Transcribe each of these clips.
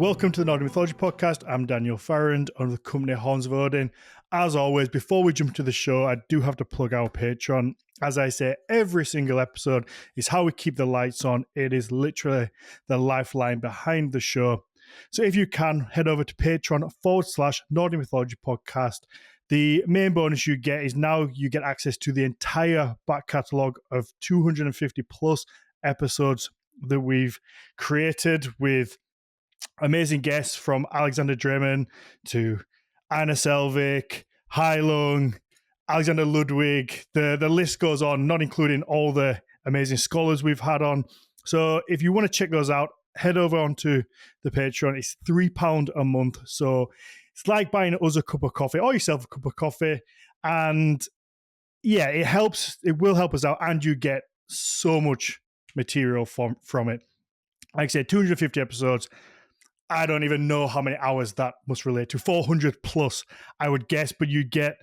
Welcome to the Nordic Mythology podcast. I'm Daniel Farrand under the company Horns of Odin. As always, before we jump to the show, I do have to plug our Patreon. As I say, every single episode is how we keep the lights on. It is literally the lifeline behind the show. So if you can, head over to Patreon/Nordic Mythology podcast. The main bonus you get is now you get access to the entire back catalogue of 250 plus episodes that we've created with amazing guests from Alexander Dremen to Anna Selvik, Heilung, Alexander Ludwig. The list goes on, not including all the amazing scholars we've had on. So if you want to check those out, head over onto the Patreon. It's £3 a month. So it's like buying us a cup of coffee or yourself a cup of coffee. And yeah, it helps. It will help us out. And you get so much material from it. Like I said, 250 episodes. I don't even know how many hours that must relate to. 400 plus, I would guess. But you get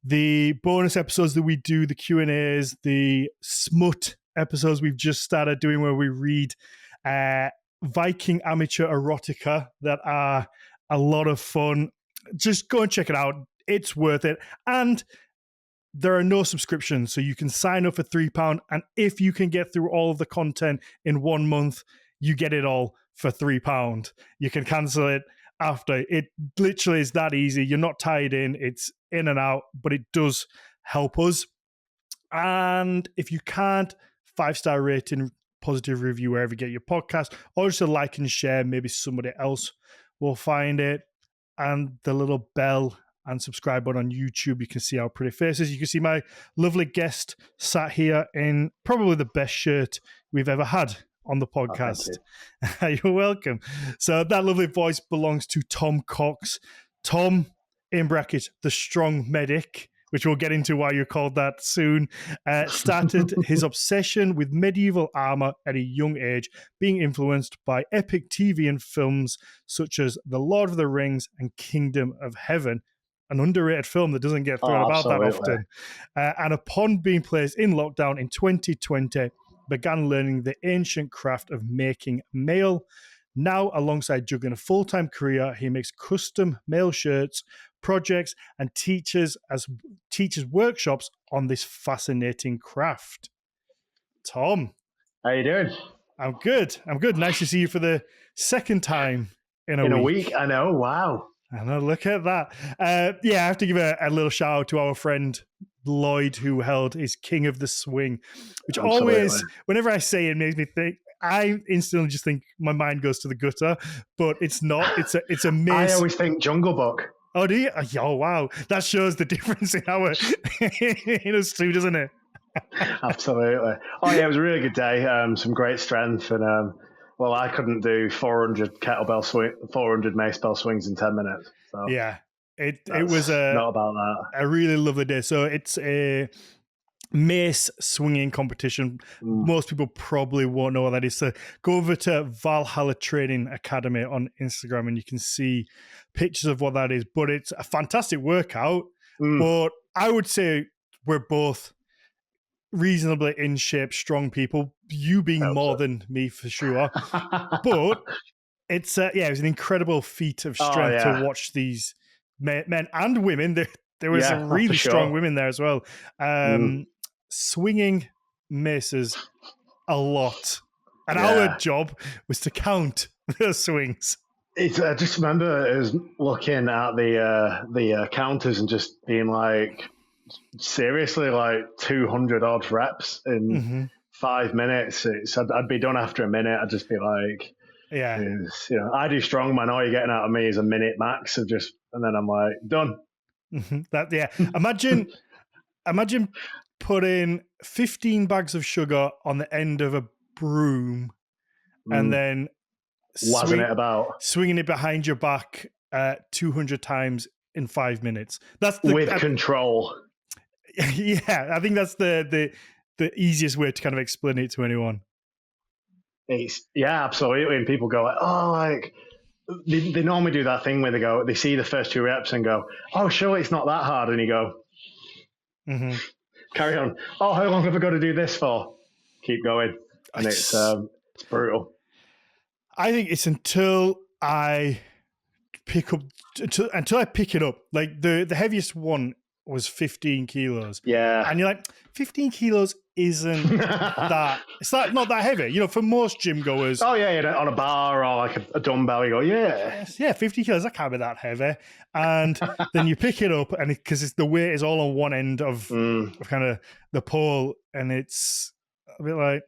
the bonus episodes that we do, the Q&As, the smut episodes we've just started doing where we read Viking amateur erotica that are a lot of fun. Just go and check it out. It's worth it. And there are no subscriptions, so you can sign up for £3. And if you can get through all of the content in 1 month, you get it all for £3. You can cancel it after. It literally is that easy. You're not tied in. It's in and out, but it does help us. And if you can't, 5-star rating, positive review wherever you get your podcast, or just a like and share. Maybe somebody else will find it. And the little bell and subscribe button on YouTube. You can see our pretty faces. You can see my lovely guest sat here in probably the best shirt we've ever had on the podcast. Oh, you're welcome. So that lovely voice belongs to Tom Cox. Tom, in brackets, the strong medic, which we'll get into why you're called that soon, started his obsession with medieval armor at a young age, being influenced by epic TV and films such as The Lord of the Rings and Kingdom of Heaven, an underrated film that doesn't get thrown about that often. And upon being placed in lockdown in 2020, began learning the ancient craft of making maille. Now, alongside juggling a full-time career, he makes custom maille shirts, projects, and teaches workshops on this fascinating craft. Tom. How you doing? I'm good. Nice to see you for the second time in a week. I know. Wow. I know. Look at that. I have to give a little shout out to our friend Lloyd, who held his King of the Swing, which always, whenever I say it, makes me think, I instantly just think my mind goes to the gutter, but it's not. It's a miss. I always think Jungle Book. Oh, do you? Oh, wow. That shows the difference in our in us two, doesn't it? Absolutely. Oh, yeah, it was a really good day. Some great strength. And, well, I couldn't do 400 mace bell swings in 10 minutes. So yeah, it was not about that. A really lovely day. So it's a mace swinging competition. Most people probably won't know what that is. So go over to Valhalla Training Academy on Instagram and you can see pictures of what that is. But it's a fantastic workout. But I would say we're both reasonably in shape, strong people. You being more than me for sure. But it's it was an incredible feat of strength to watch these men and women. There was some really strong women there as well. Swinging maces a lot. And our job was to count the swings. I just remember it was looking at the counters and just being like, seriously, like 200 odd reps in 5 minutes. I'd be done after a minute. I'd just be like, I do strongman. All you're getting out of me is a minute max of just, and then I'm like, done. Imagine putting 15 bags of sugar on the end of a broom and then swinging it behind your back 200 times in 5 minutes. That's with control. Yeah, I think that's the easiest way to kind of explain it to anyone. Absolutely. And people go like, they normally do that thing where they see the first 2 reps and go, oh, sure, it's not that hard. And you go, carry on. Oh, how long have I got to do this for? Keep going. And it's brutal. I think it's until I pick up until I pick it up. Like the heaviest one was 15 kilos. Yeah. And you're like, 15 kilos isn't that, it's not that heavy. You know, for most gym goers, Oh, yeah, on a bar or like a dumbbell, you go, yeah. yeah, 50 kilos, that can't be that heavy. And then you pick it up, and because the weight is all on one end of kind of the pole, and it's a bit like,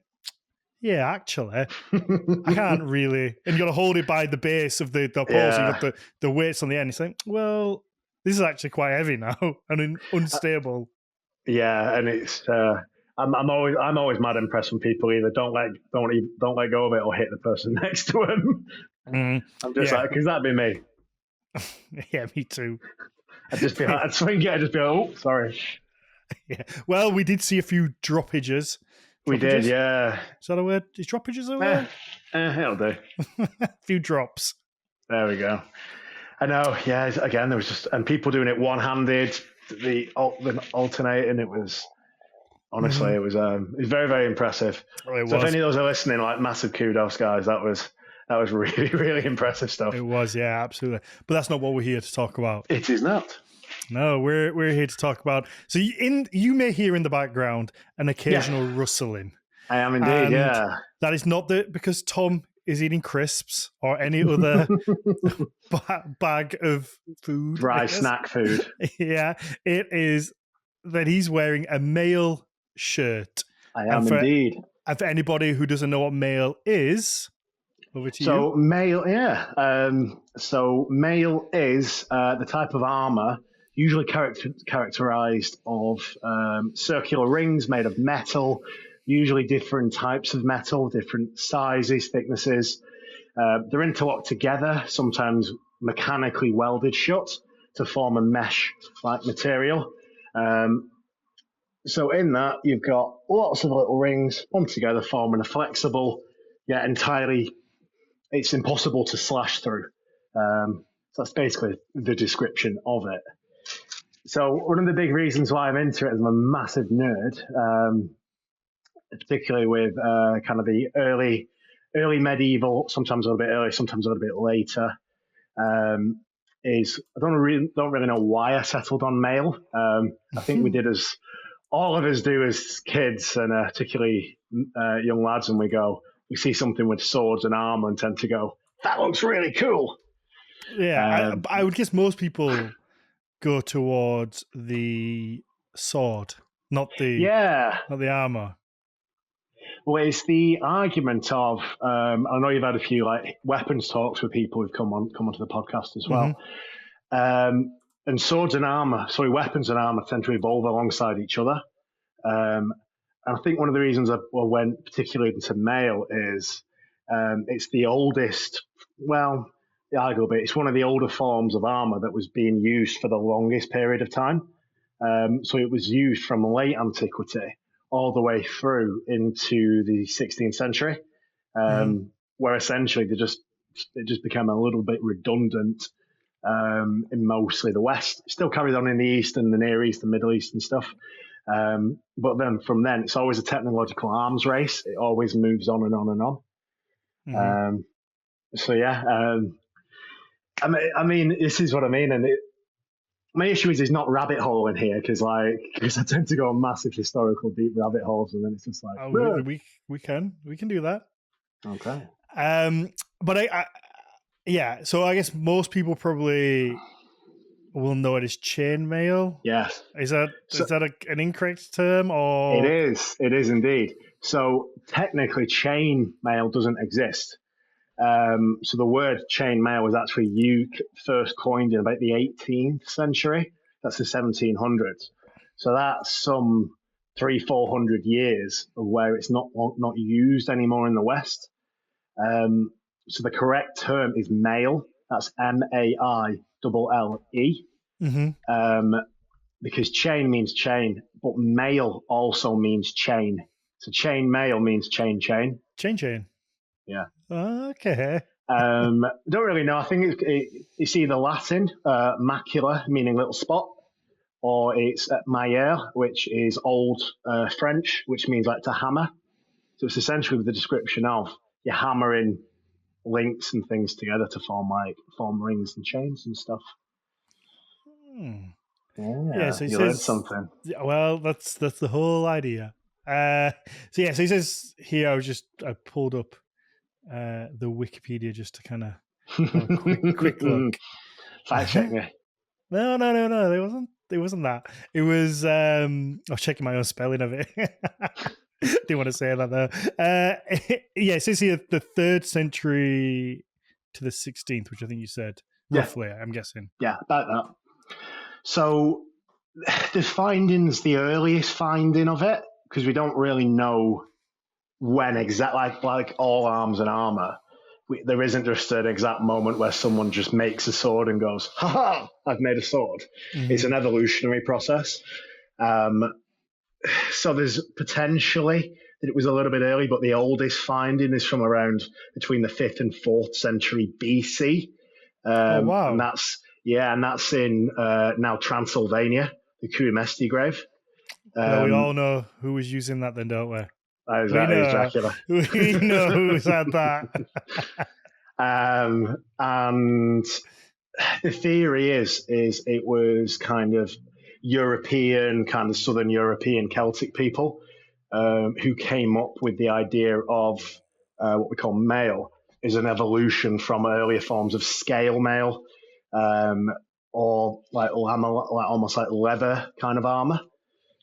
yeah, actually, I can't really. And you got to hold it by the base of the pole, so you got the weights on the end. It's like, well, this is actually quite heavy now and unstable. Yeah, and it's I'm always mad impressed when people either don't let go of it or hit the person next to them. I'm just like, because that'd be me. Yeah, me too. I'd swing it, I'd just be like, oh, sorry. Yeah. Well, we did see a few droppages. We did, yeah. Is that a word? Is droppages a word? It'll do. A few drops. There we go. I know, yeah. Again, there was just, and people doing it one-handed, the alternating. It was, honestly, it was very, very impressive. Oh, it so was. if any of those are listening, like, massive kudos, guys. That was really, really impressive stuff. It was, yeah, absolutely. But that's not what we're here to talk about. It is not. No, we're here to talk about. So you may hear in the background an occasional rustling. I am indeed, yeah. That is not because Tom is eating crisps or any other bag of food. Dry snack food. Yeah, it is that he's wearing a Maille shirt. I am indeed. And for anybody who doesn't know what Maille is, over to you. So Maille, yeah. So Maille is the type of armor usually characterized of circular rings made of metal, usually different types of metal, different sizes, thicknesses. They're interlocked together, sometimes mechanically welded shut to form a mesh-like material. So in that, you've got lots of little rings put together, forming a flexible, yet entirely, it's impossible to slash through. So that's basically the description of it. So one of the big reasons why I'm into it is I'm a massive nerd, particularly with kind of the early medieval, sometimes a little bit early, sometimes a little bit later. Is I don't really know why I settled on Maille. I think we did as all of us do as kids, and particularly young lads, and we see something with swords and armor and tend to go, that looks really cool. Yeah, I would guess most people go towards the sword, not the armor. Well, it's the argument of I know you've had a few like weapons talks with people who've come onto the podcast as well. And swords and armor, weapons and armor tend to evolve alongside each other. And I think one of the reasons I went particularly into Maille is it's the oldest. Well, arguably, it's one of the older forms of armor that was being used for the longest period of time. So it was used from late antiquity all the way through into the 16th century, where essentially it just became a little bit redundant in mostly the West. It still carried on in the East and the Near East, the Middle East and stuff. But then from then, it's always a technological arms race. It always moves on and on and on. So yeah, I mean, this is what I mean, and my issue is not rabbit hole in here because I tend to go on massive historical deep rabbit holes, and then it's just like we can do that. Okay. But yeah. So I guess most people probably will know it as chainmail. Yes. Is that an incorrect term or? It is indeed. So technically, chainmail doesn't exist. So the word chainmail was actually first coined in about the 18th century. That's the 1700s. So that's some 300-400 years of where it's not used anymore in the West. So the correct term is maille. That's MAILLE. Because chain means chain, but mail also means chain. So chain mail means chain. Chain. Yeah. Okay. Don't really know. I think it's either Latin, macula, meaning little spot, or it's maille, which is old French, which means like to hammer. So it's essentially the description of you're hammering links and things together to form rings and chains and stuff. Yeah, Yeah, so he you learned says, something. well, that's the whole idea. So he says here, I pulled up the Wikipedia just to kind of have a quick look. Fact check me. No, it wasn't that. It was I was checking my own spelling of it. Didn't want to say that though. Yeah, it says here the 3rd century to the 16th, which I think you said roughly. Yeah. I'm guessing. Yeah, about that. So the earliest finding of it, because we don't really know when exactly, like all arms and armor, there isn't just an exact moment where someone just makes a sword and goes, "Ha ha! I've made a sword." Mm-hmm. It's an evolutionary process. So there's potentially that it was a little bit early, but the oldest finding is from around between the 5th and 4th century BC. Oh wow! And that's in now Transylvania, the Kurimesti grave. Well, we all know who was using that then, don't we? That is Dracula. We know who's had that. And the theory is it was kind of European, kind of Southern European Celtic people who came up with the idea of what we call maille, is an evolution from earlier forms of scale maille, or like almost like leather kind of armor.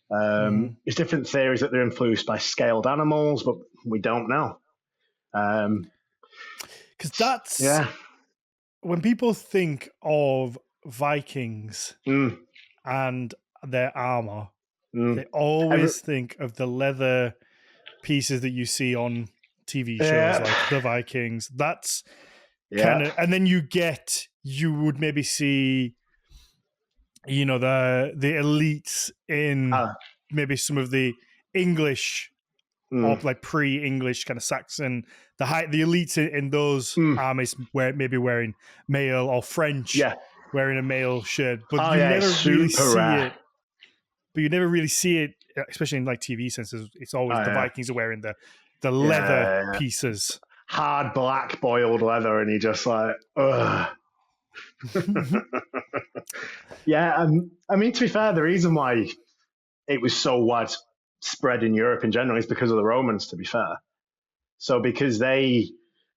There's different theories that they're influenced by scaled animals, but we don't know. Because that's when people think of Vikings and their armor, they always think of the leather pieces that you see on TV shows like The Vikings. That's kind of, and then you would maybe see, you know, the elites in maybe some of the English or like pre-English kind of Saxon, the elites in those armies maybe wearing maille, or French wearing a maille shirt, but you never really see it. But you never really see it, especially in like TV senses. It's always the Vikings are wearing the leather pieces, hard black boiled leather, and you're just like, ugh. I mean, to be fair, the reason why it was so widespread in Europe in general is because of the Romans, to be fair. So because they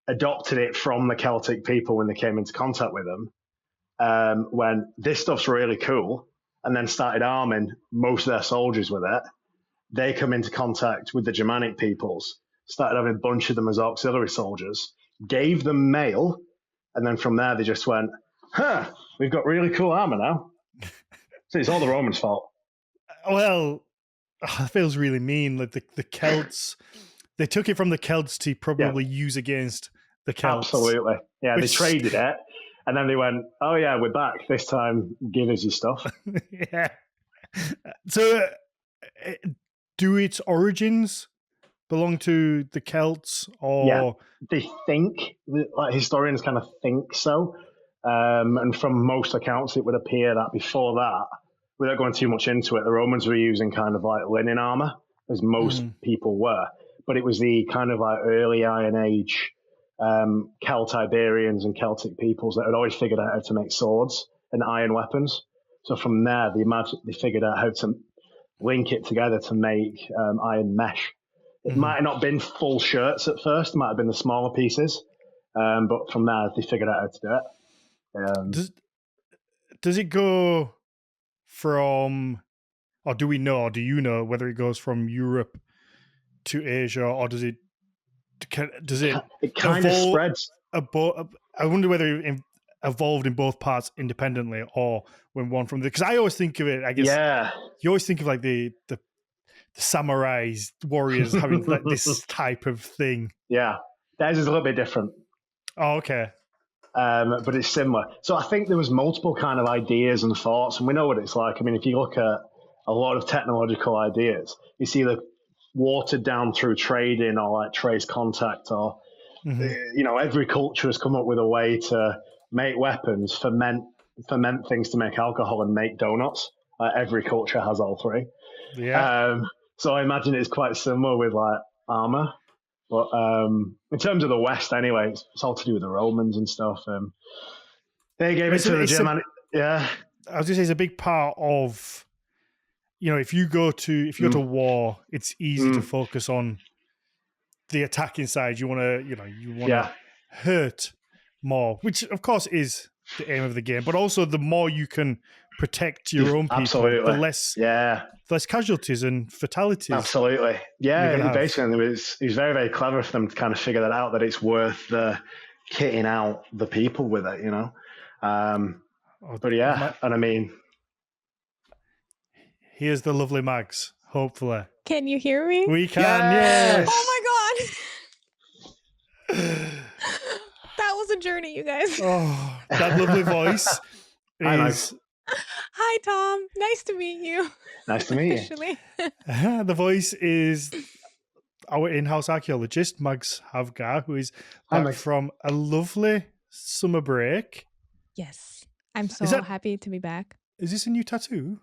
adopted it from the Celtic people when they came into contact with them, when this stuff's really cool, and then started arming most of their soldiers with it, they come into contact with the Germanic peoples, started having a bunch of them as auxiliary soldiers, gave them maille, and then from there they just went, we've got really cool armor now. So it's all the Romans' fault. Well, it feels really mean. Like the Celts, they took it from the Celts to probably use against the Celts. Absolutely. Yeah, they traded it, and then they went, oh yeah, we're back. This time, give us your stuff. Yeah. So, do its origins belong to the Celts, or they think, like historians kind of think so, and from most accounts, it would appear that before that, without going too much into it, the Romans were using kind of like linen armor, as most people were, but it was the kind of like early Iron Age Celtiberians and Celtic peoples that had always figured out how to make swords and iron weapons. So from there, they figured out how to link it together to make iron mesh. It might have not been full shirts at first; it might have been the smaller pieces, but from there, they figured out how to do it. Does it go from, or do we know, or do you know whether it goes from Europe to Asia, or does it it kind of spreads? I wonder whether it evolved in both parts independently, or when one from the, because I always think of it, I guess you always think of like the samurais, warriors having like this type of thing. Yeah, theirs is a little bit different. Oh, okay. But it's similar. So I think there was multiple kind of ideas and thoughts, and we know what it's like. I mean, if you look at a lot of technological ideas, you see the watered down through trading or like trace contact, or you know, every culture has come up with a way to make weapons, ferment things to make alcohol, and make donuts. Every culture has all three. Yeah. So I imagine it's quite similar with like armor. But in terms of the West, anyway, it's all to do with the Romans and stuff. They gave it to the Germanic. Yeah, I was going to say it's a big part of, if you go to war, it's easy to focus on the attacking side. You want to hurt more, which of course is the aim of the game. But also, the more you can protect your own people, the less casualties and fatalities. Absolutely, yeah. Basically, it was very, very clever for them to kind of figure that out, that it's worth kitting out the people with it, But yeah, and I mean, here's the lovely Mags. Hopefully, can you hear me? We can. Yes. Oh my god, that was a journey, you guys. Oh, that lovely voice is. Hi, Tom. Nice to meet you. Nice to meet you. The voice is our in-house archaeologist, Mags Havgar, who is back from a lovely summer break. Yes. I'm so happy to be back. Is this a new tattoo?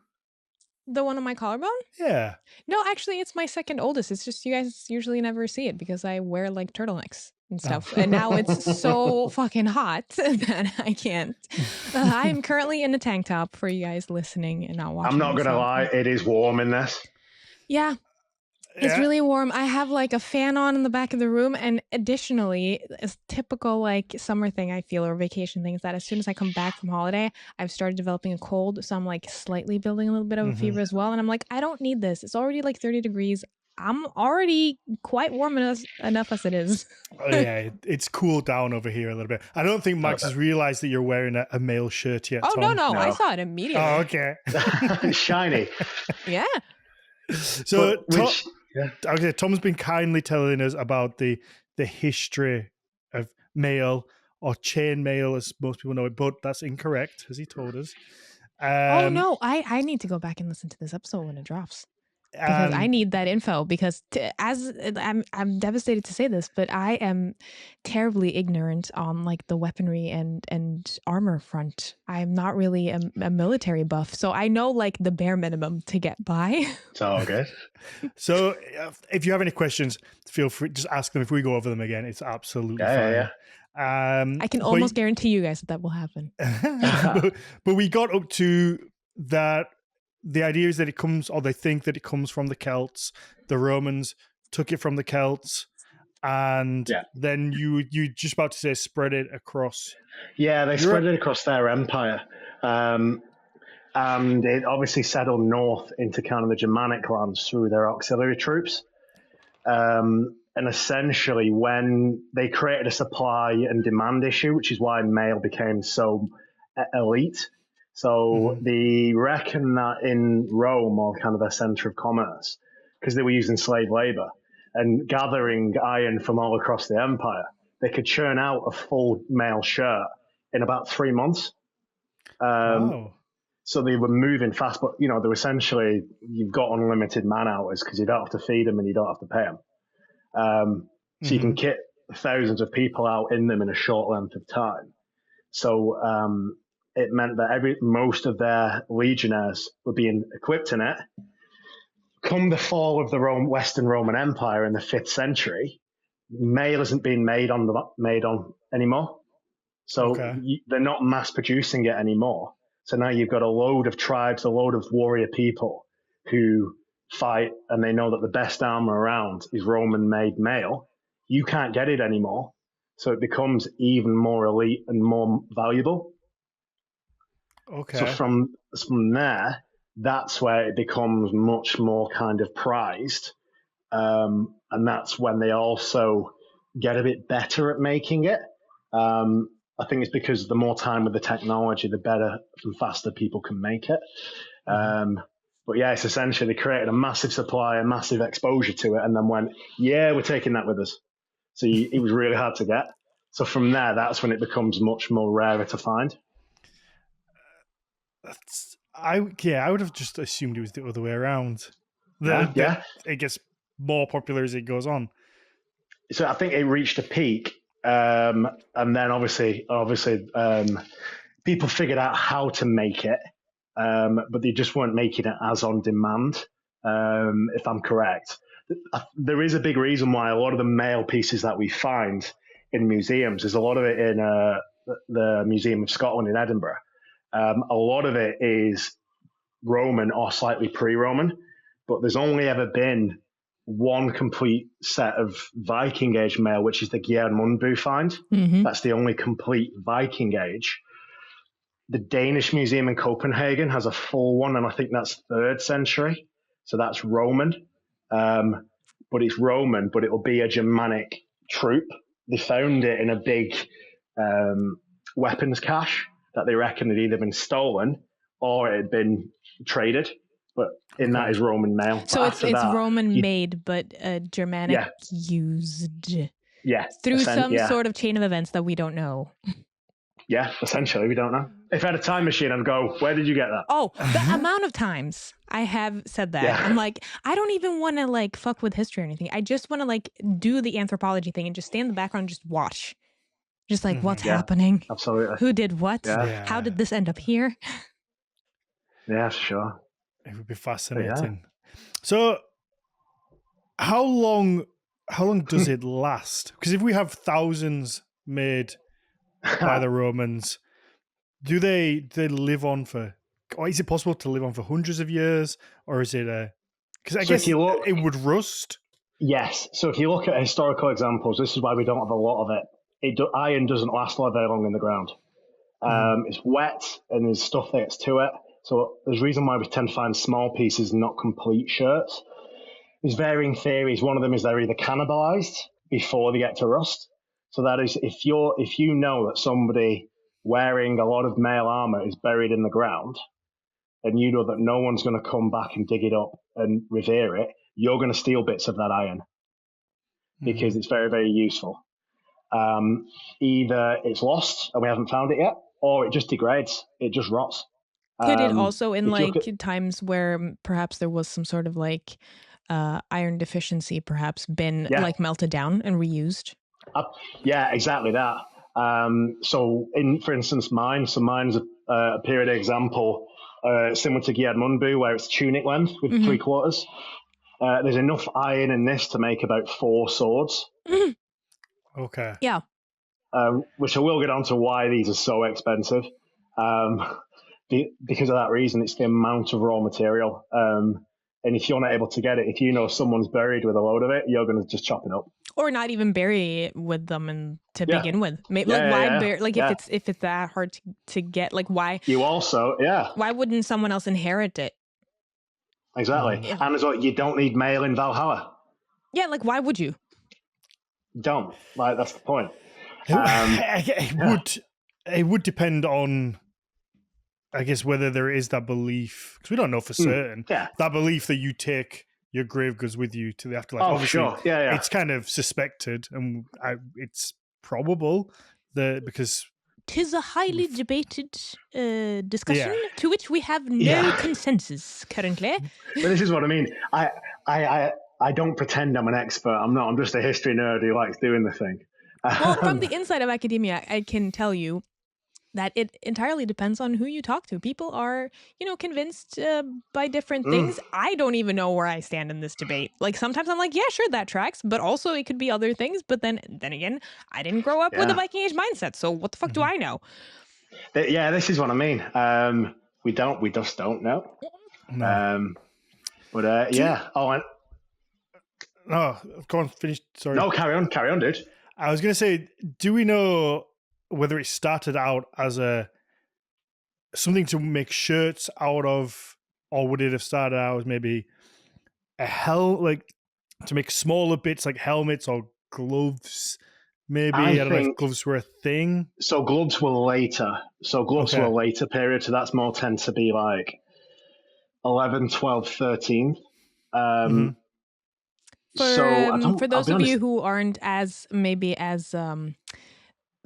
The one on my collarbone? Yeah. No, actually, it's my second oldest. It's just you guys usually never see it because I wear like turtlenecks and stuff. And now it's so fucking hot that I can't. I'm currently in a tank top for you guys listening and not watching. I'm not going to lie. It is warm in this. Yeah. It's really warm. I have like a fan on in the back of the room. And additionally, a typical like summer thing I feel, or vacation thing, is that as soon as I come back from holiday, I've started developing a cold. So I'm like slightly building a little bit of a fever as well. And I'm like, I don't need this. It's already like 30 degrees. I'm already quite warm enough as it is. Yeah, it's cooled down over here a little bit. I don't think Max has realized that you're wearing a male shirt yet, Tom. No. I saw it immediately. Oh, okay. Shiny. Yeah. So, Tom's been kindly telling us about the history of mail, or chain mail, as most people know it, but that's incorrect, as he told us. Oh no, I need to go back and listen to this episode when it drops. Because I need that info, because I'm devastated to say this, but I am terribly ignorant on like the weaponry and armor front. I'm not really a military buff, so I know like the bare minimum to get by. It's all good. So if you have any questions, feel free, just ask them. If we go over them again, it's absolutely fine. Yeah. I can almost guarantee you guys that will happen. but we got up to that. The idea is that it comes, or they think that it comes from the Celts. The Romans took it from the Celts, and then you just about to say spread it across. Yeah, they spread it across their empire. And it obviously settled north into kind of the Germanic lands through their auxiliary troops. And essentially, when they created a supply and demand issue, which is why mail became so elite. So they reckon that in Rome, or kind of their center of commerce, because they were using slave labor and gathering iron from all across the empire, they could churn out a full mail shirt in about 3 months. So they were moving fast, but they were essentially, you've got unlimited man hours because you don't have to feed them and you don't have to pay them. So you can kit thousands of people out in them in a short length of time. So it meant that most of their legionnaires were being equipped in it. Come the fall of the Western Roman Empire in the 5th century, mail isn't being made on anymore. So they're not mass producing it anymore. So now you've got a load of tribes, a load of warrior people who fight, and they know that the best armor around is Roman-made mail. You can't get it anymore. So it becomes even more elite and more valuable. Okay. So from there, that's where it becomes much more kind of prized. And that's when they also get a bit better at making it. I think it's because the more time with the technology, the better and faster people can make it. But yeah, it's essentially they created a massive supply, a massive exposure to it, and then went, we're taking that with us. So it was really hard to get. So from there, that's when it becomes much more rarer to find. I would have just assumed it was the other way around. It gets more popular as it goes on. So I think it reached a peak, and then obviously, people figured out how to make it, but they just weren't making it as on demand, if I'm correct. there is a big reason why a lot of the mail pieces that we find in museums, there's a lot of it in the Museum of Scotland in Edinburgh. A lot of it is Roman or slightly pre-Roman, but there's only ever been one complete set of Viking Age mail, which is the Geirmundbu find. Mm-hmm. That's the only complete Viking Age. The Danish Museum in Copenhagen has a full one, and I think that's 3rd century. So that's Roman. But it's Roman, but it'll be a Germanic troop. They found it in a big weapons cache that they reckon had either been stolen or it had been traded. But in that is Roman mail. So it's Roman made, but Germanic used. Yeah. Through some sort of chain of events that we don't know. Yeah, essentially, we don't know. If I had a time machine, I'd go, where did you get that? Oh, the amount of times I have said that. Yeah. I'm like, I don't even want to like fuck with history or anything. I just want to like do the anthropology thing and just stand in the background and just watch. Just like, what's happening? Absolutely. Who did what? Yeah. How did this end up here? Yeah, sure. It would be fascinating. So how long does it last? Because if we have thousands made by the Romans, do they live on for, or is it possible to live on for hundreds of years, or is it because I guess it would rust? Yes. So if you look at historical examples, this is why we don't have a lot of it. Iron doesn't last very long in the ground. It's wet and there's stuff that gets to it. So there's a reason why we tend to find small pieces, not complete shirts. There's varying theories. One of them is they're either cannibalized before they get to rust. So that is, if you know that somebody wearing a lot of mail armor is buried in the ground, and you know that no one's going to come back and dig it up and revere it, you're going to steal bits of that iron because it's very, very useful. Either it's lost and we haven't found it yet, or it just degrades. It just rots. Could it also, in like times where perhaps there was some sort of like iron deficiency, perhaps been like melted down and reused? Yeah, exactly that. So for instance, mine's a period example similar to Geirmundbu, where it's tunic length with 3/4. There's enough iron in this to make about 4 swords. Okay. Yeah. Which I will get on to why these are so expensive. Because of that reason, it's the amount of raw material. And if you're not able to get it, if you know someone's buried with a load of it, you're going to just chop it up. Or not even bury it with them to begin with. Maybe if it's that hard to get, like why? You also, why wouldn't someone else inherit it? Exactly. And as well, you don't need mail in Valhalla. Yeah, like why would you? Don't. Like that's the point. It would depend on, I guess, whether there is that belief, because we don't know for certain. That belief that you take your grave goods with you to the afterlife. Oh, obviously, sure. Yeah. It's kind of suspected, and it's probable that because 'tis a highly debated discussion to which we have no consensus currently. But this is what I mean. I don't pretend I'm an expert. I'm not. I'm just a history nerd who likes doing the thing. Well, from the inside of academia, I can tell you that it entirely depends on who you talk to. People are, convinced by different things. I don't even know where I stand in this debate. Like sometimes I'm like, yeah, sure, that tracks, but also it could be other things. But then again, I didn't grow up with a Viking Age mindset, so what the fuck do I know? Yeah, this is what I mean. We just don't know. No. No, go on, finish. Sorry. No, carry on, dude. I was going to say, do we know whether it started out as something to make shirts out of, or would it have started out as maybe like to make smaller bits like helmets or gloves? Maybe I don't know if gloves were a thing. So gloves were later. Were a later period. So that's more tend to be like 11, 12, 13. For those of you who aren't as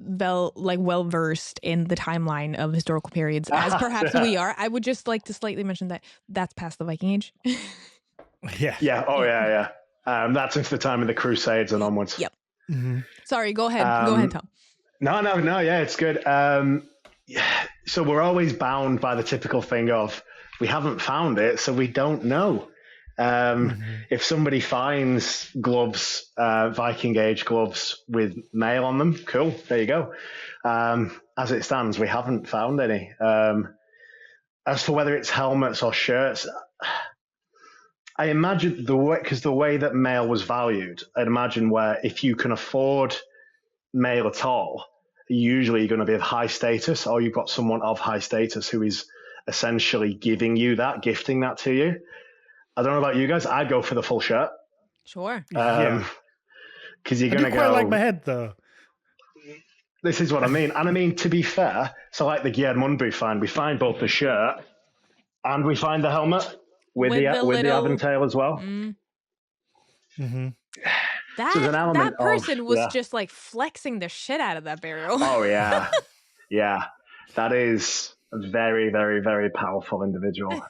well versed in the timeline of historical periods as perhaps we are, I would just like to slightly mention that that's past the Viking Age. Yeah. Oh yeah. That's into the time of the Crusades and onwards. Yep. Sorry, go ahead. Go ahead, Tom. No. Yeah, it's good. So we're always bound by the typical thing of we haven't found it, so we don't know. If somebody finds gloves, Viking age gloves with Maille on them, cool, there you go. As it stands, we haven't found any. As for whether it's helmets or shirts, I imagine the way that Maille was valued, I'd imagine where if you can afford Maille at all, usually you're going to be of high status, or you've got someone of high status who is essentially giving you that, gifting that to you. I don't know about you guys. I'd go for the full shirt. Sure. Because you're going to go. I like my head though. This is what I mean. And I mean, to be fair, so like the Geirmund we find both the shirt and we find the helmet with the Aventail as well. That person was just like flexing the shit out of that barrel. Oh, yeah. Yeah. That is a very, very, very powerful individual.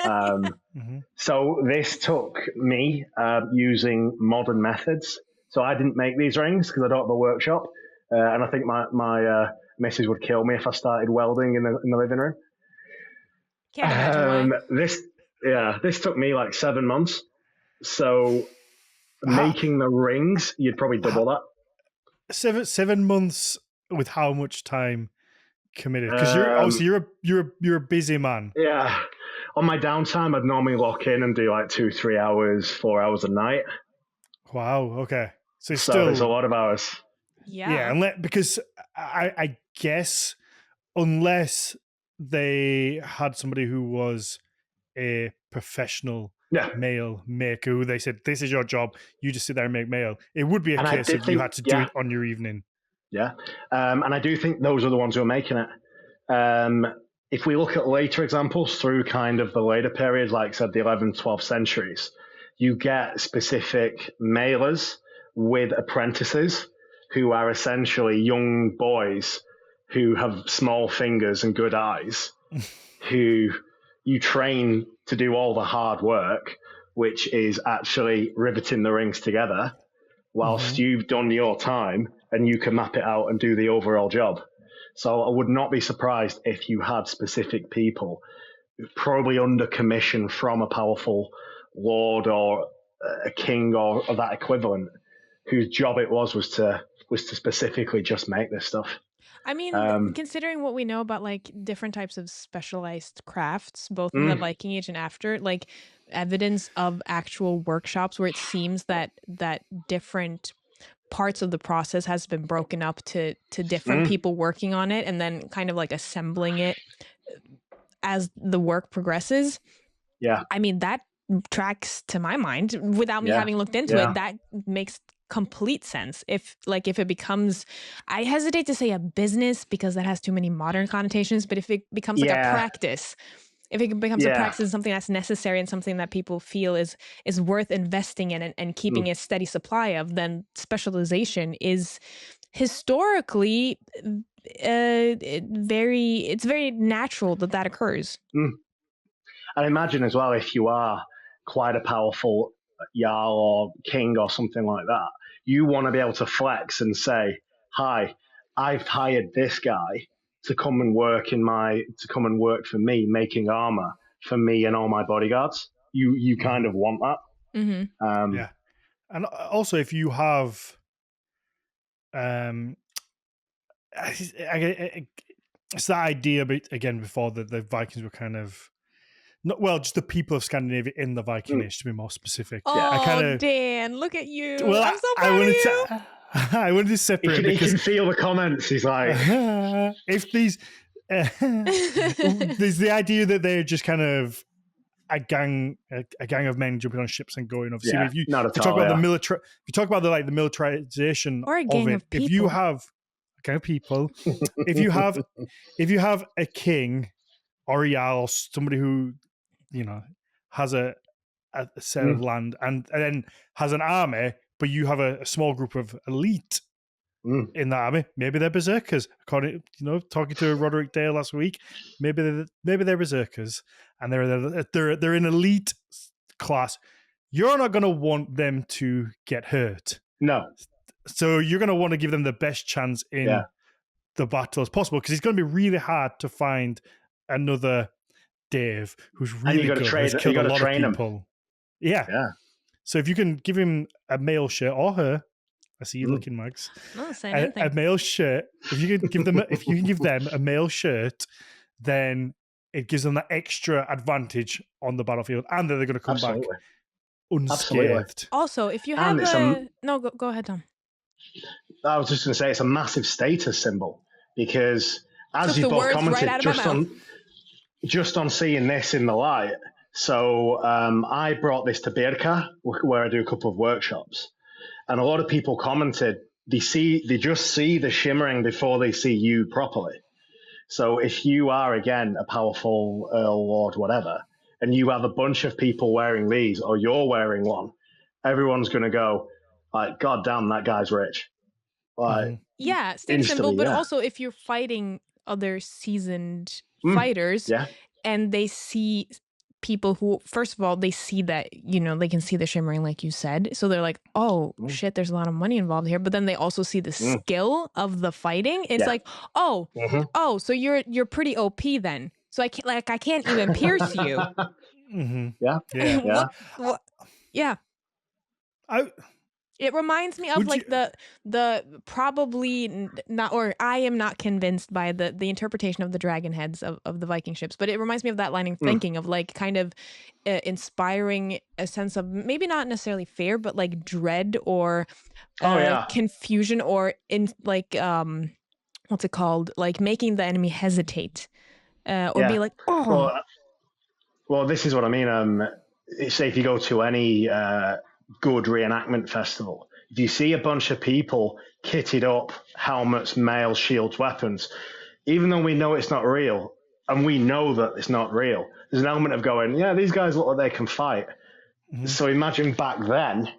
So this took me using modern methods. So I didn't make these rings because I don't have a workshop. And I think my missus would kill me if I started welding in the living room. Can't imagine why. This took me like 7 months. So making the rings, you'd probably double that. 7 months with how much time committed? Because you're a busy man. Yeah. On my downtime, I'd normally lock in and do like 2-3 hours, 4 hours a night. Wow. Okay. So there's a lot of hours. Yeah. Because I guess unless they had somebody who was a professional Maille maker who they said, this is your job, you just sit there and make Maille, it would be a case of you had to do it on your evening. Yeah. And I do think those are the ones who are making it. If we look at later examples through kind of the later periods, like I said, the 11th, 12th centuries, you get specific mailers with apprentices who are essentially young boys who have small fingers and good eyes, who you train to do all the hard work, which is actually riveting the rings together, whilst you've done your time and you can map it out and do the overall job. So I would not be surprised if you had specific people, probably under commission from a powerful lord or a king or that equivalent, whose job it was to specifically just make this stuff. I mean, considering what we know about like different types of specialized crafts, both in the Viking Age and after, like evidence of actual workshops where it seems that different parts of the process has been broken up to different people working on it and then kind of like assembling it as the work progresses. Yeah. I mean, that tracks to my mind without me having looked into it. That makes complete sense. If it becomes, I hesitate to say a business because that has too many modern connotations, but if it becomes like a practice, if it becomes a practice, something that's necessary and something that people feel is worth investing in and keeping a steady supply of, then specialization is historically it's very natural that occurs. I imagine as well, if you are quite a powerful Jarl or king or something like that, you want to be able to flex and say, hi, I've hired this guy to come and work for me, making armor for me and all my bodyguards. You kind of want that. Yeah. And also if you have it's that idea, but again, before the Vikings were kind of just the people of Scandinavia in the Viking Age, to be more specific. Oh, Dan, look at you. Well, I'm so proud of you. I wanted to separate because he can feel the comments. He's like, if these, there's the idea that they're just kind of a gang of men jumping on ships and going. Obviously, if you talk about the militarization or a gang of people. if you have a gang of people, if you have a king or a jarl or somebody who has a set of land and then has an army, but you have a small group of elite in that army. Maybe they're berserkers. According, talking to Roderick Dale last week, maybe they're berserkers, and they're an elite class. You're not going to want them to get hurt. No. So you're going to want to give them the best chance in the battle as possible, because it's going to be really hard to find another Dave who's really good, who's killed a lot of people. Yeah. Yeah. So if you can give him a male shirt or her, I see you looking, Mags. No, saying anything. A male shirt. If you can give them a male shirt, then it gives them that extra advantage on the battlefield, and then they're going to come back unscathed. Also, if you have go ahead, Tom. I was just going to say it's a massive status symbol because, as you Took the both words commented, right out of my mouth. just on seeing this in the light. So I brought this to Birka, where I do a couple of workshops, and a lot of people commented they just see the shimmering before they see you properly. So if you are again a powerful Earl, Lord, whatever, and you have a bunch of people wearing these, or you're wearing one, everyone's going to go like, "God damn, that guy's rich." Like, yeah, status symbol, but also if you're fighting other seasoned fighters and they see people who, first of all, they see that, they can see the shimmering, like you said. So they're like, oh, shit, there's a lot of money involved here. But then they also see the skill of the fighting. It's like, oh, so you're pretty OP then. So I can't even pierce you. Yeah. Yeah. It reminds me of the probably not, or I am not convinced by the interpretation of the dragon heads of the Viking ships, but it reminds me of that line of thinking of like kind of inspiring a sense of maybe not necessarily fear, but like dread or confusion or in like what's it called? Like making the enemy hesitate or be like, oh. Well, this is what I mean. Say if you go to any good reenactment festival, if you see a bunch of people kitted up, helmets, mail, shields, weapons, even though we know it's not real, and we know that it's not real, there's an element of going, yeah, these guys look like they can fight. So imagine back then,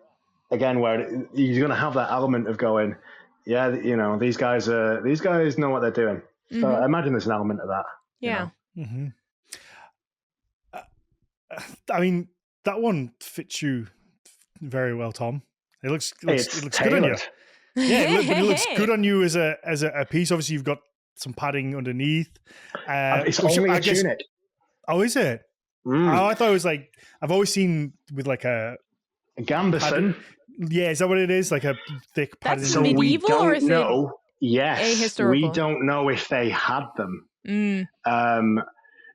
again, where you're going to have that element of going, yeah, these guys know what they're doing. So I imagine there's an element of that. Yeah. I mean, that one fits you very well, Tom. It looks good on you. Yeah, it looks good on you as a piece. Obviously, you've got some padding underneath. It's only a tunic. Oh, is it? Oh, I thought it was like, I've always seen with like a gambeson. Yeah, is that what it is? Like a thick padding. That's medieval, or is it? Yes, we don't know if they had them.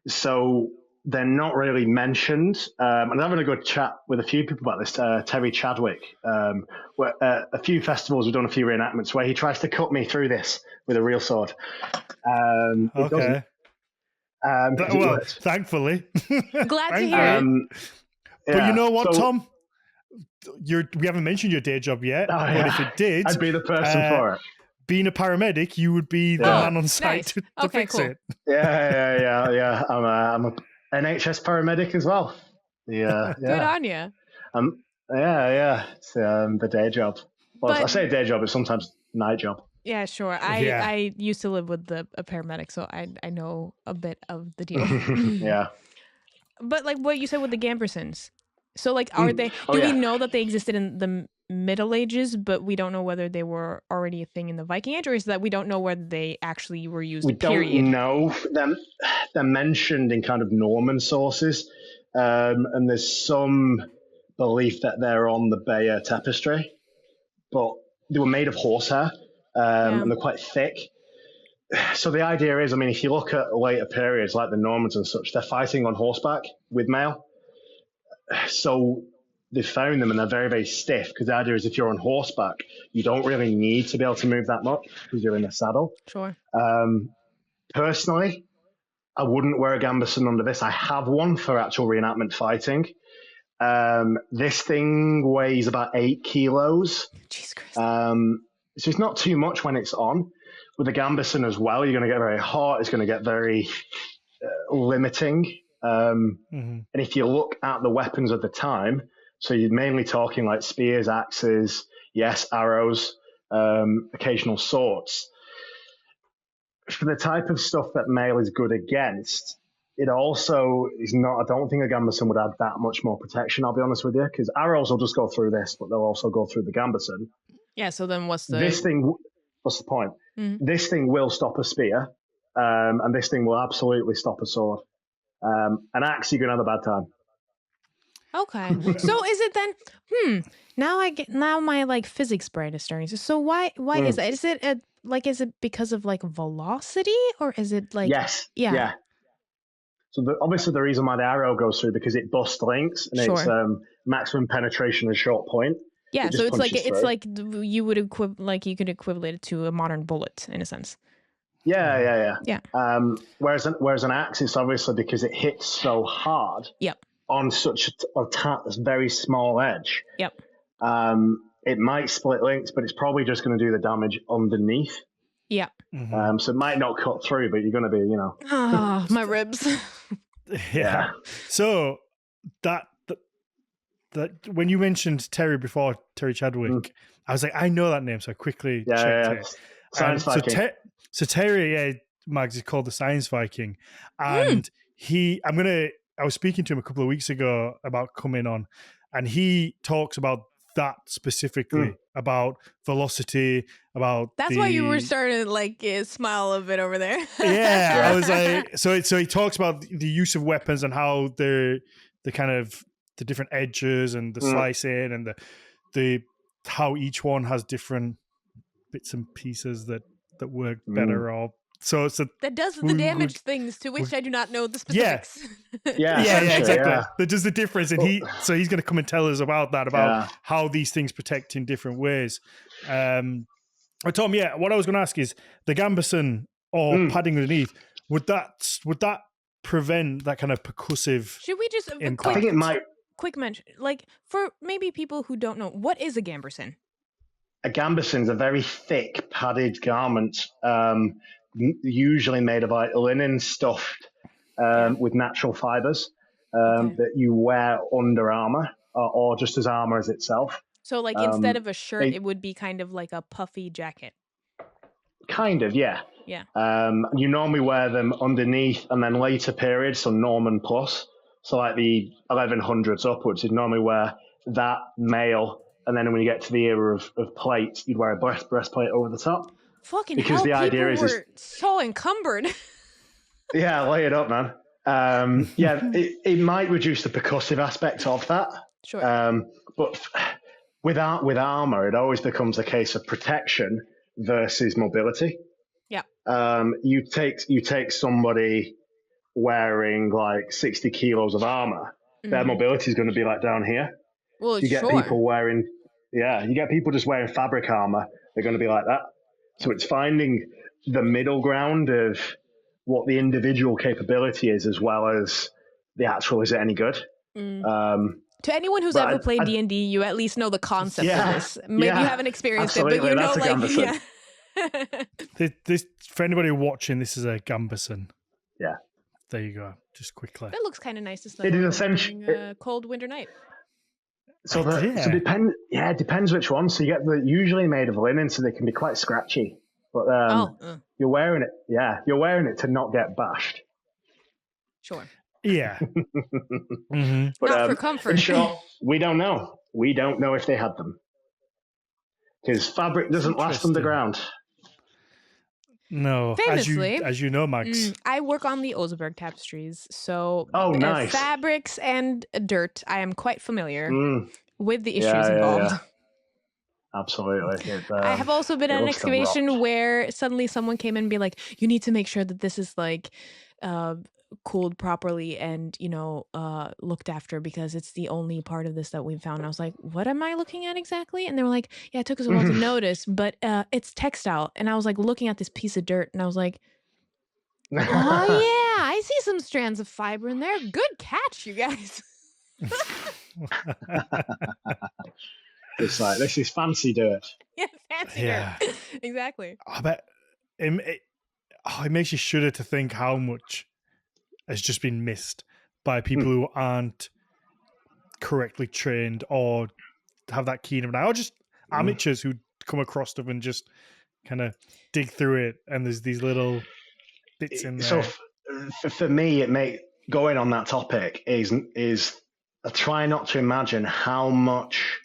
So they're not really mentioned. I'm having a good chat with a few people about this. Terry Chadwick, where, a few festivals, we've done a few reenactments where he tries to cut me through this with a real sword. Okay. Well, thankfully. Glad to hear it. But you know what, Tom? We haven't mentioned your day job yet, but if it did, I'd be the person for it. Being a paramedic, you would be the man on site to fix it. Yeah. I'm a NHS paramedic as well. Yeah. Good on you. It's the day job. Well, I say day job, it's sometimes night job. Yeah, sure. I used to live with a paramedic, so I know a bit of the deal. Yeah. But like what you said with the Gambersons. So like, are they, we know that they existed in the Middle Ages, but we don't know whether they were already a thing in the Viking Age, or is that we don't know whether they actually were used, period? We don't know. They're mentioned in kind of Norman sources, and there's some belief that they're on the Bayeux tapestry, but they were made of horsehair, and they're quite thick. So the idea is, I mean, if you look at later periods like the Normans and such, they're fighting on horseback with mail. So they found them and they're very, very stiff, because the idea is if you're on horseback, you don't really need to be able to move that much because you're in a saddle. Sure. Personally, I wouldn't wear a gambeson under this. I have one for actual reenactment fighting. This thing weighs about 8 kilos. Jesus Christ. So it's not too much when it's on. With the gambeson as well, you're going to get very hot. It's going to get very limiting. And if you look at the weapons of the time, so you're mainly talking like spears, axes, arrows, occasional swords. For the type of stuff that Maille is good against, it also is not, I don't think a gambeson would add that much more protection, I'll be honest with you, because arrows will just go through this, but they'll also go through the gambeson. Yeah, so then what's the point? This thing will stop a spear, and this thing will absolutely stop a sword. An axe, you're going to have a bad time. Okay. So is it then? Now my like physics brain is starting. So why is that? Is it because of like velocity, or is it like Yes. yeah. So obviously the reason why the arrow goes through because it busts links and it's maximum penetration and short point. Yeah, so it's through. like you would you could equivalent it to a modern bullet in a sense. Yeah. Yeah. Whereas an axe, it's obviously because it hits so hard. Yep. On such a very small edge. Yep. It might split links, but it's probably just going to do the damage underneath. Yep. So it might not cut through, but you're going to be, Oh, my ribs. Yeah. So that when you mentioned Terry before, Terry Chadwick, I was like, I know that name, so I quickly checked it. Science Viking. So Terry, Mags, is called the Science Viking, and I was speaking to him a couple of weeks ago about coming on, and he talks about that specifically, about velocity, about That's why you were starting to like smile a bit over there. Yeah, I was like, so he talks about the use of weapons and how the kind of the different edges and the slicing and the how each one has different bits and pieces that work better or so that does the damage things to which I do not know the specifics. Yeah, exactly. Yeah. That does the difference, and he's going to come and tell us about that, about how these things protect in different ways. Tom, what I was going to ask is the gambeson or padding underneath. Would that prevent that kind of percussive? Should we just I think it might. Quick mention, like for maybe people who don't know, what is a gambeson? A gambeson is a very thick padded garment. Usually made of like linen stuffed with natural fibers that you wear under armor or just as armor as itself. So like instead of a shirt, it would be kind of like a puffy jacket. Kind of, yeah. Yeah. You normally wear them underneath and then later periods, so Norman plus. So like the 1100s upwards, you'd normally wear that Maille. And then when you get to the era of plates, you'd wear a breastplate over the top. Fucking because hell, the idea people were so encumbered. Yeah, lay it up, man. It might reduce the percussive aspect of that. Sure. But with armor, it always becomes a case of protection versus mobility. Yeah. You take somebody wearing like 60 kilos of armor, their mobility is going to be like down here. Well, you get people wearing, you get people just wearing fabric armor. They're going to be like that. So it's finding the middle ground of what the individual capability is, as well as the actual, is it any good? To anyone who's ever played D&D, you at least know the concept of this. Maybe you haven't experienced it, but you know, this, for anybody watching, this is a gambeson. Yeah. There you go. Just quickly. That looks kind of nice to snuggle. It is essentially a cold winter night. So it depends which one. So you get the usually made of linen, so they can be quite scratchy. But you're wearing it. Yeah, you're wearing it to not get bashed. Sure. Yeah. But, not for comfort. In short, we don't know. We don't know if they had them because fabric doesn't last underground. No, famously, as you know, Max. I work on the Oseberg tapestries, so nice. Fabrics and dirt. I am quite familiar with the issues involved. Yeah. Absolutely. I have also been at an excavation where suddenly someone came in and be like, "You need to make sure that this is like cooled properly and looked after because it's the only part of this that we've found." And I was like, "What am I looking at exactly?" And they were like, "Yeah, it took us a while to notice, but it's textile." And I was like looking at this piece of dirt and I was like, "Oh yeah, I see some strands of fiber in there. Good catch, you guys." It's like, this is fancy dirt. Yeah, fancy dirt. Exactly. I bet it makes you shudder to think how much has just been missed by people who aren't correctly trained or have that keen of an eye, or just amateurs who come across stuff and just kind of dig through it, and there's these little bits in there. So for me, going on that topic is I try not to imagine how much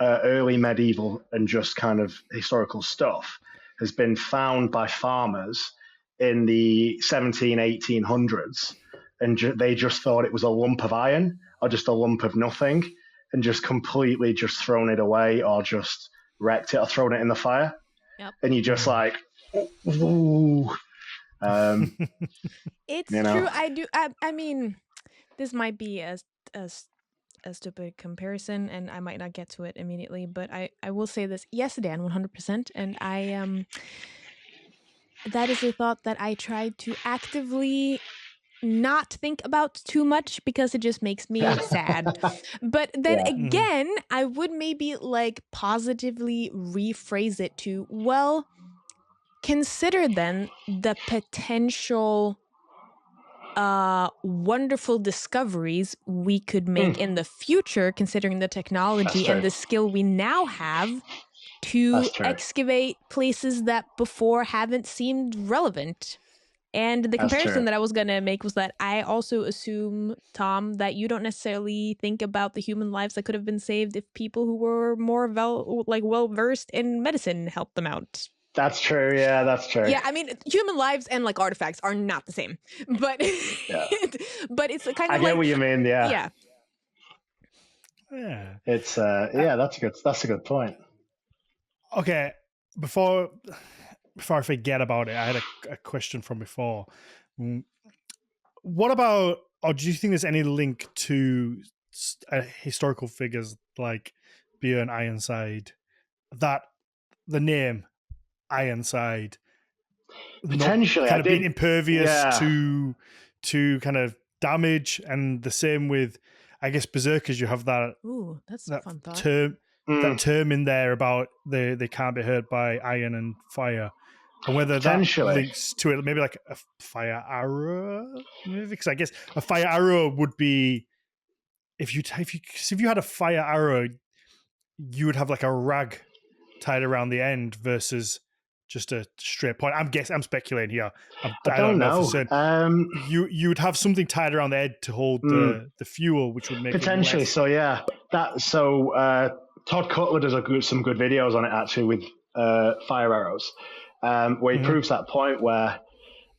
early medieval and just kind of historical stuff has been found by farmers in the 1800s, and they just thought it was a lump of iron or just a lump of nothing, and just completely just thrown it away or just wrecked it or thrown it in the fire. Yep. And you're just like, ooh. It's you know. true. I mean, this might be a stupid comparison, and I might not get to it immediately, but I will say this. Yes, Dan, 100%. And that is a thought that I tried to actively not think about too much because it just makes me sad. But then again, I would maybe like positively rephrase it to, well, consider then the potential wonderful discoveries we could make in the future, considering the technology and the skill we now have to excavate places that before haven't seemed relevant. And the comparison that I was going to make was that I also assume, Tom, that you don't necessarily think about the human lives that could have been saved if people who were more well-versed in medicine helped them out. That's true. Yeah, that's true. Yeah, I mean, human lives and like artifacts are not the same, but but it's kind of I get what you mean. Yeah. It's that's a good point. Okay, before I forget about it, I had a question from before. What about, or do you think there's any link to historical figures like Bjorn Ironside, that the name Ironside potentially kind of being impervious to kind of damage, and the same with, I guess, berserkers. You have that that's a fun thought. that term in there about they can't be hurt by iron and fire, and whether that links to it, maybe like a fire arrow, maybe, because I guess a fire arrow would be if you had a fire arrow, you would have like a rag tied around the end versus just a straight point. I'm speculating here. I don't know for certain. You would have something tied around the head to hold the fuel, which would make potentially. It less. Todd Cutler does some good videos on it actually with fire arrows, where he proves that point where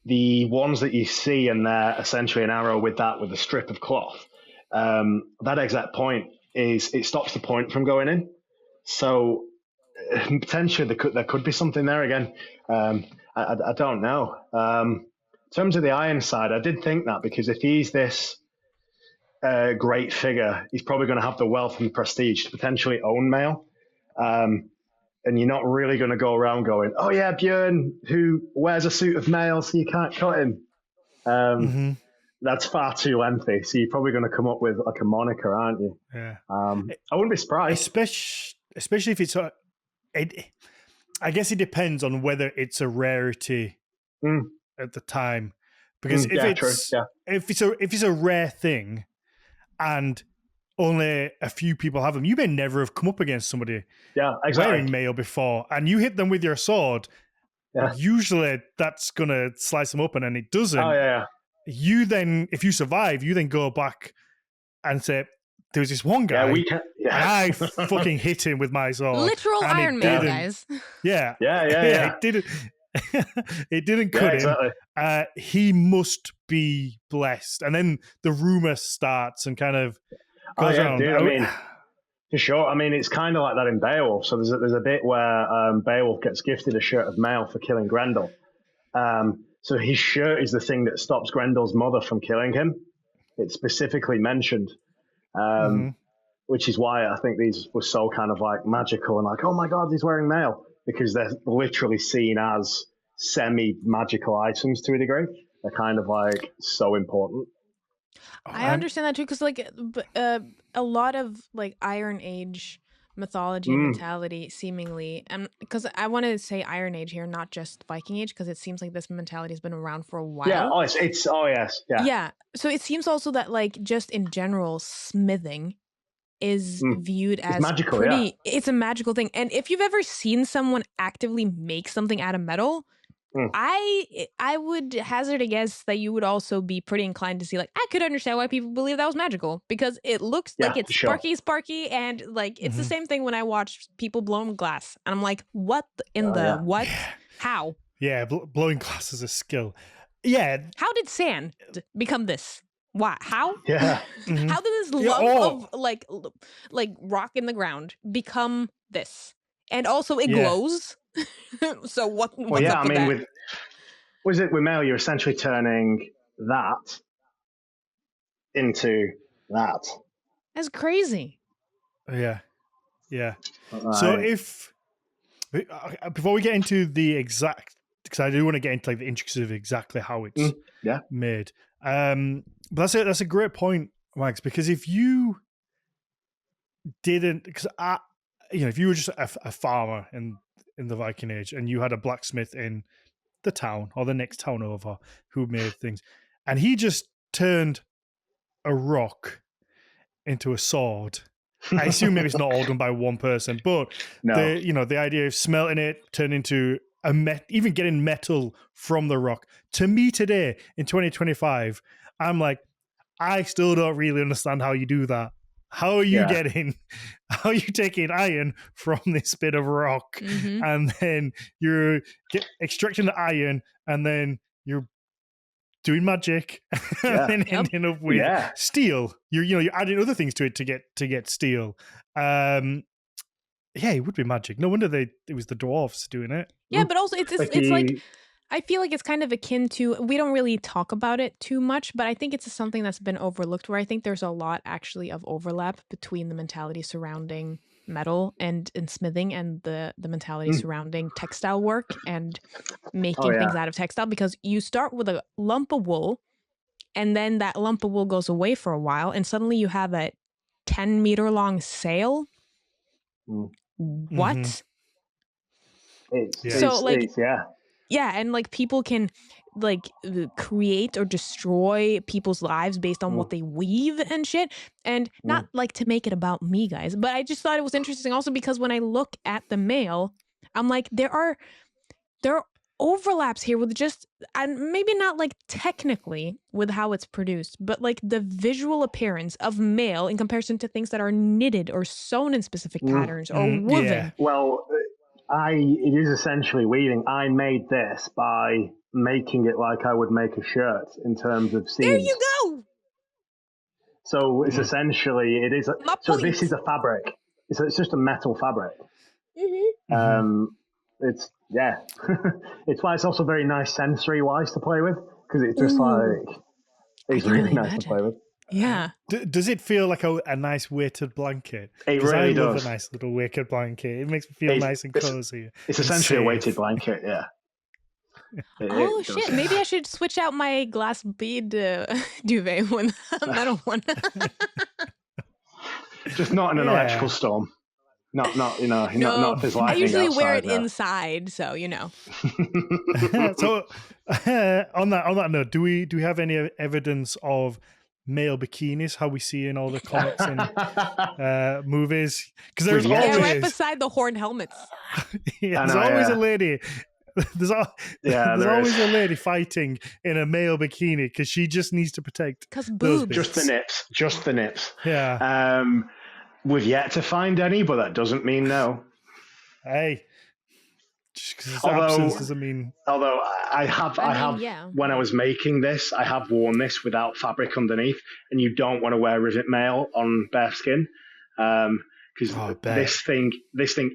the ones that you see and they're essentially an arrow with a strip of cloth. That exact point is it stops the point from going in. So potentially there could be something there again. I don't know. In terms of the Ironside, I did think that because if he's this great figure, he's probably going to have the wealth and prestige to potentially own Maille. And you're not really going to go around going, oh yeah, Bjorn, who wears a suit of mail so you can't cut him. That's far too lengthy. So you're probably going to come up with like a moniker, aren't you? Yeah. I wouldn't be surprised. Especially if it's I guess it depends on whether it's a rarity at the time. Because if it's a rare thing and only a few people have them, you may never have come up against somebody wearing Maille before, and you hit them with your sword. Yeah. Usually that's gonna slice them open, and it doesn't. Oh yeah. You then, if you survive, you then go back and say, there was this one guy, and I fucking hit him with my sword. Literal Iron Man, guys. Yeah. It didn't. It didn't cut him. He must be blessed, and then the rumor starts and kind of goes around. Dude, I mean, for sure. I mean, it's kind of like that in Beowulf. So there's a bit where Beowulf gets gifted a shirt of mail for killing Grendel. So his shirt is the thing that stops Grendel's mother from killing him. It's specifically mentioned, which is why I think these were so kind of like magical and like, oh my God, he's wearing mail, because they're literally seen as semi-magical items to a degree. They're kind of like so important. I understand that too, because like a lot of like Iron Age mythology and mentality seemingly, and because I want to say Iron Age here, not just Viking Age, because it seems like this mentality has been around for a while. Yeah. So it seems also that like just in general, smithing is viewed as magical, it's a magical thing. And if you've ever seen someone actively make something out of metal, I would hazard a guess that you would also be pretty inclined to see, like, I could understand why people believe that was magical, because it looks like it's sparky, and like it's the same thing when I watch people blowing glass, and I'm like, what what? How? Yeah, blowing glass is a skill. Yeah. How did sand become this? Why? How? Yeah. How did this lump of like rock in the ground become this? And also it glows. So what's up with that? With Maille, you're essentially turning that into that. That's crazy. Yeah. So if before we get into the exact, because I do want to get into like the intricacies of exactly how it's made. But that's a great point, Max, because if you didn't, because if you were just a farmer in the Viking Age and you had a blacksmith in the town or the next town over who made things, and he just turned a rock into a sword. I assume maybe it's not all done by one person, but the idea of smelting it, turn into even getting metal from the rock. To me today in 2025, I'm like, I still don't really understand how you do that. How are you how are you taking iron from this bit of rock and then you're extracting the iron and then you're doing magic and then ending up with steel. You're adding other things to it to get steel. It would be magic. No wonder it was the dwarves doing it. Yeah, but also it's like I feel like it's kind of akin to, we don't really talk about it too much, but I think it's something that's been overlooked, where I think there's a lot actually of overlap between the mentality surrounding metal and smithing and the mentality surrounding textile work and making things out of textile, because you start with a lump of wool and then that lump of wool goes away for a while and suddenly you have a 10-meter long sail. What? Yeah, and like people can like create or destroy people's lives based on what they weave and shit. And not like to make it about me, guys, but I just thought it was interesting also because when I look at the Maille, I'm like, there are overlaps here with just, and maybe not like technically with how it's produced, but like the visual appearance of Maille in comparison to things that are knitted or sewn in specific patterns or woven. Yeah. Well, it is essentially weaving. I made this by making it like I would make a shirt in terms of seams. There you go. So it's essentially, it is. This is a fabric. It's just a metal fabric. It's it's why it's also very nice sensory wise to play with, because it's just it's really nice to play with. Yeah. Does it feel like a nice weighted blanket? It really does. I love a nice little weighted blanket. It makes me feel nice and cozy. It's essentially a weighted blanket, yeah. Shit. Maybe I should switch out my glass bead duvet with a metal one. Just not in an electrical storm. Not if there's lightning. I usually outside, wear it inside, so So on that note, do we have any evidence of male bikinis, how we see in all the comics and movies? Because there's always right beside the horn helmets. There's always a lady. There's always a lady fighting in a male bikini because she just needs to protect those bits. Just the nips. Yeah. We've yet to find any, but that doesn't mean no. Hey, just because it's absence doesn't mean. Although I have, when I was making this, I have worn this without fabric underneath, and you don't want to wear rivet mail on bare skin, because this thing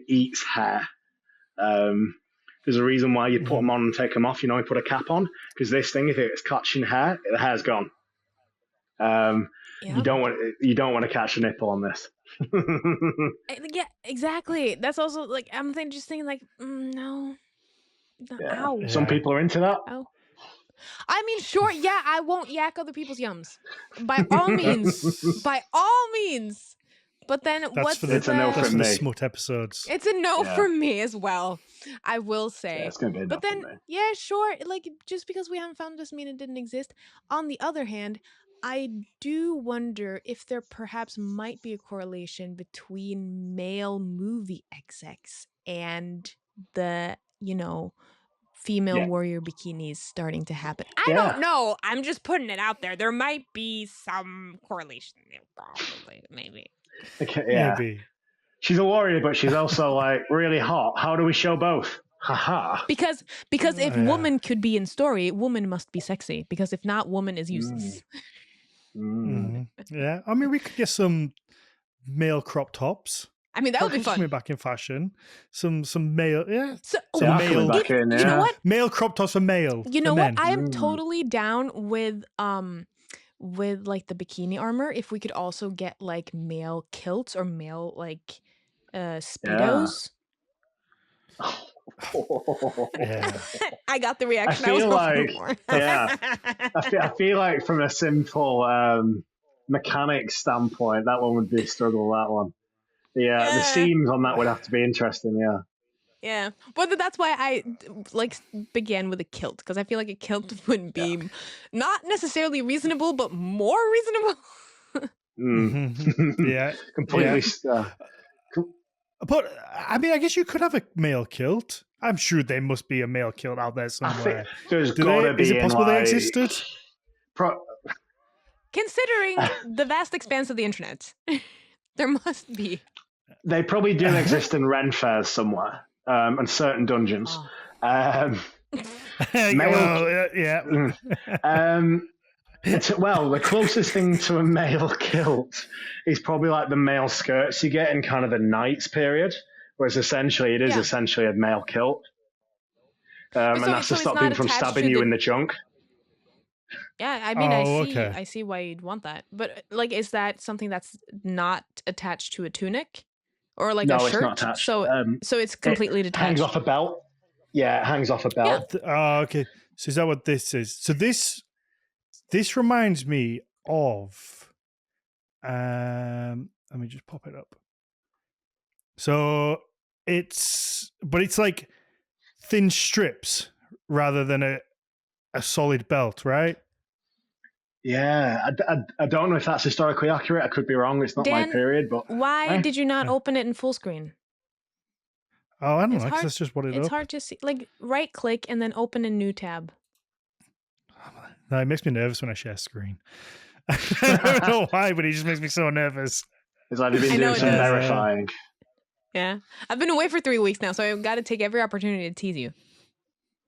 eats hair. There's a reason why you put them on and take them off. You put a cap on, because this thing, if it's catching hair, the hair's gone. You don't want to catch a nipple on this. Yeah, exactly. That's also like I'm thinking like no. Ow. Some people are into that. Oh. I mean, sure, yeah, I won't yak other people's yums. By all means. But then it's a no from me. Smut episodes. It's a no from me as well, I will say. Yeah, it's gonna be a no but then, from me. yeah, sure. Like just because we haven't found it doesn't mean it didn't exist. On the other hand, I do wonder if there perhaps might be a correlation between male movie execs and the, female warrior bikinis starting to happen. I don't know. I'm just putting it out there. There might be some correlation there, probably, maybe. Okay, yeah. Maybe. She's a warrior, but she's also like really hot. How do we show both? Haha. Because if woman could be in story, woman must be sexy. Because if not, woman is useless. Yeah, I mean, we could get some male crop tops. I mean, that would be fun. Coming back in fashion. Some male, yeah. So, some male, back in, you know what? Male crop tops for male. You know what? Men. I am totally down with like the bikini armor. If we could also get like male kilts or male like speedos. Yeah. I got the reaction I feel I was hoping for. Yeah. I feel like from a simple mechanics standpoint, that one would be a struggle. That one, the seams on that would have to be interesting. Yeah. Yeah, but that's why I like began with a kilt, because I feel like a kilt would be not necessarily reasonable, but more reasonable. Yeah, completely. Yeah. But I mean, I guess you could have a male kilt. I'm sure there must be a male kilt out there somewhere. There's gotta be. Is it possible they existed? Considering the vast expanse of the internet, there must be. They probably do exist in Ren fairs somewhere, and certain dungeons. Well, yeah. Well, the closest thing to a male kilt is probably like the male skirts you get in kind of the Knights period, whereas essentially it is essentially a male kilt. And that's to stop people from stabbing you in the junk. Yeah, I mean, I see why you'd want that. But like, is that something that's not attached to a tunic? Or like a shirt? No, it's not attached. So it's completely detached. Hangs off a belt. Yeah, it hangs off a belt. Yeah. Okay. So is that what this is? So this reminds me of let me just pop it up. So it's like thin strips rather than a solid belt, right? Yeah, I don't know if that's historically accurate. I could be wrong. It's not my period, but why did you not open it in full screen? Oh, I don't know, because that's just what it's hard to see. Like, right click and then open a new tab. No, it makes me nervous when I share screen. I don't know why, but it just makes me so nervous. It's like you've been doing some verifying. Yeah. I've been away for 3 weeks now, so I've got to take every opportunity to tease you.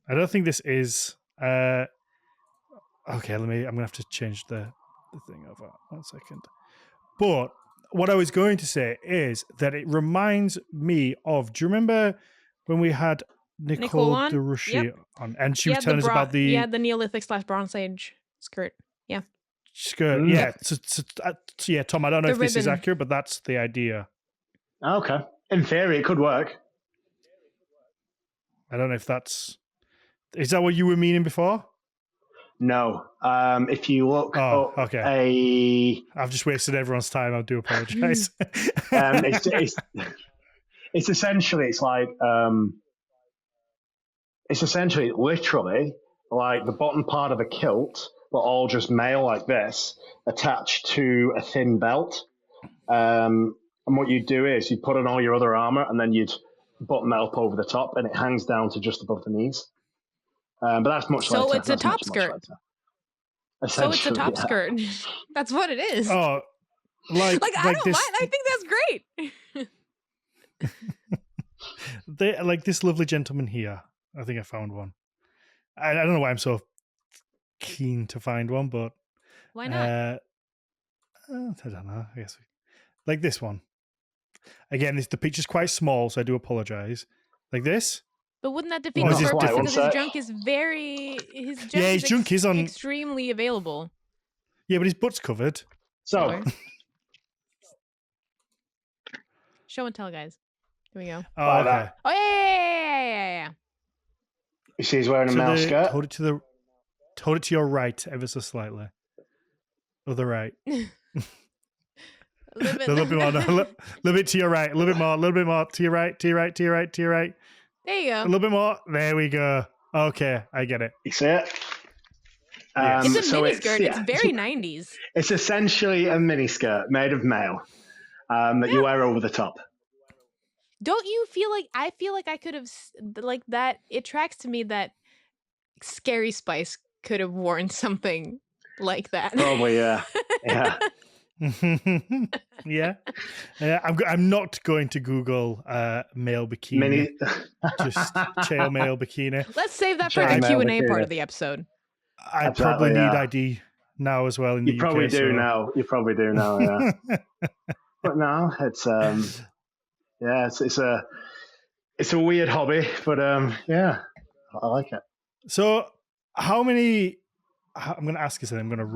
I don't think this is... Okay, I'm going to have to change the thing over. 1 second. But what I was going to say is that it reminds me of... Do you remember when we had Nicole DeRushi on? And she was telling us about the... Yeah, the Neolithic / Bronze Age skirt. Yeah. Skirt, yeah. So, yeah, Tom, I don't know if this is accurate, but that's the idea. Okay. In theory, it could work. I don't know if that's... Is that what you were meaning before? No. If you look up okay. I've just wasted everyone's time. I do apologize. It's essentially, it's essentially literally like the bottom part of a kilt, but all just mail like this, attached to a thin belt. And what you do is you put on all your other armor, and then you'd button that up over the top, and it hangs down to just above the knees. But that's much later. So it's a top skirt. So it's a top skirt. That's what it is. Oh, I don't mind. I think that's great. Like this lovely gentleman here. I think I found one. I don't know why I'm so keen to find one, but why not? I don't know. I guess like this one. Again, the picture's quite small, so I do apologize. Like this. But wouldn't that defeat the purpose? Because his junk is his junk is extremely available. Yeah, but his butt's covered. So show and tell, guys. Here we go. Oh, okay. Oh yeah. You see, he's wearing a male skirt. Hold it to your right, ever so slightly. Other right. A little bit more. No, a little bit to your right. A little bit more to your right. To your right. There you go. A little bit more. There we go. Okay, I get it. You see it? It's a mini skirt. It's very 90s. It's essentially a mini skirt made of mail that you wear over the top. Don't you feel like I could have like that? It tracks to me that Scary Spice could have worn something like that. Probably, yeah. Yeah. I'm not going to Google male bikini. Just chail male bikini. Let's save that for the Q&A part of the episode. I probably need ID. now as well in You the probably UK. do now. You probably do now, yeah. But no, it's it's a weird hobby, but yeah, I like it. So how many? I'm going to ask you something. I'm going to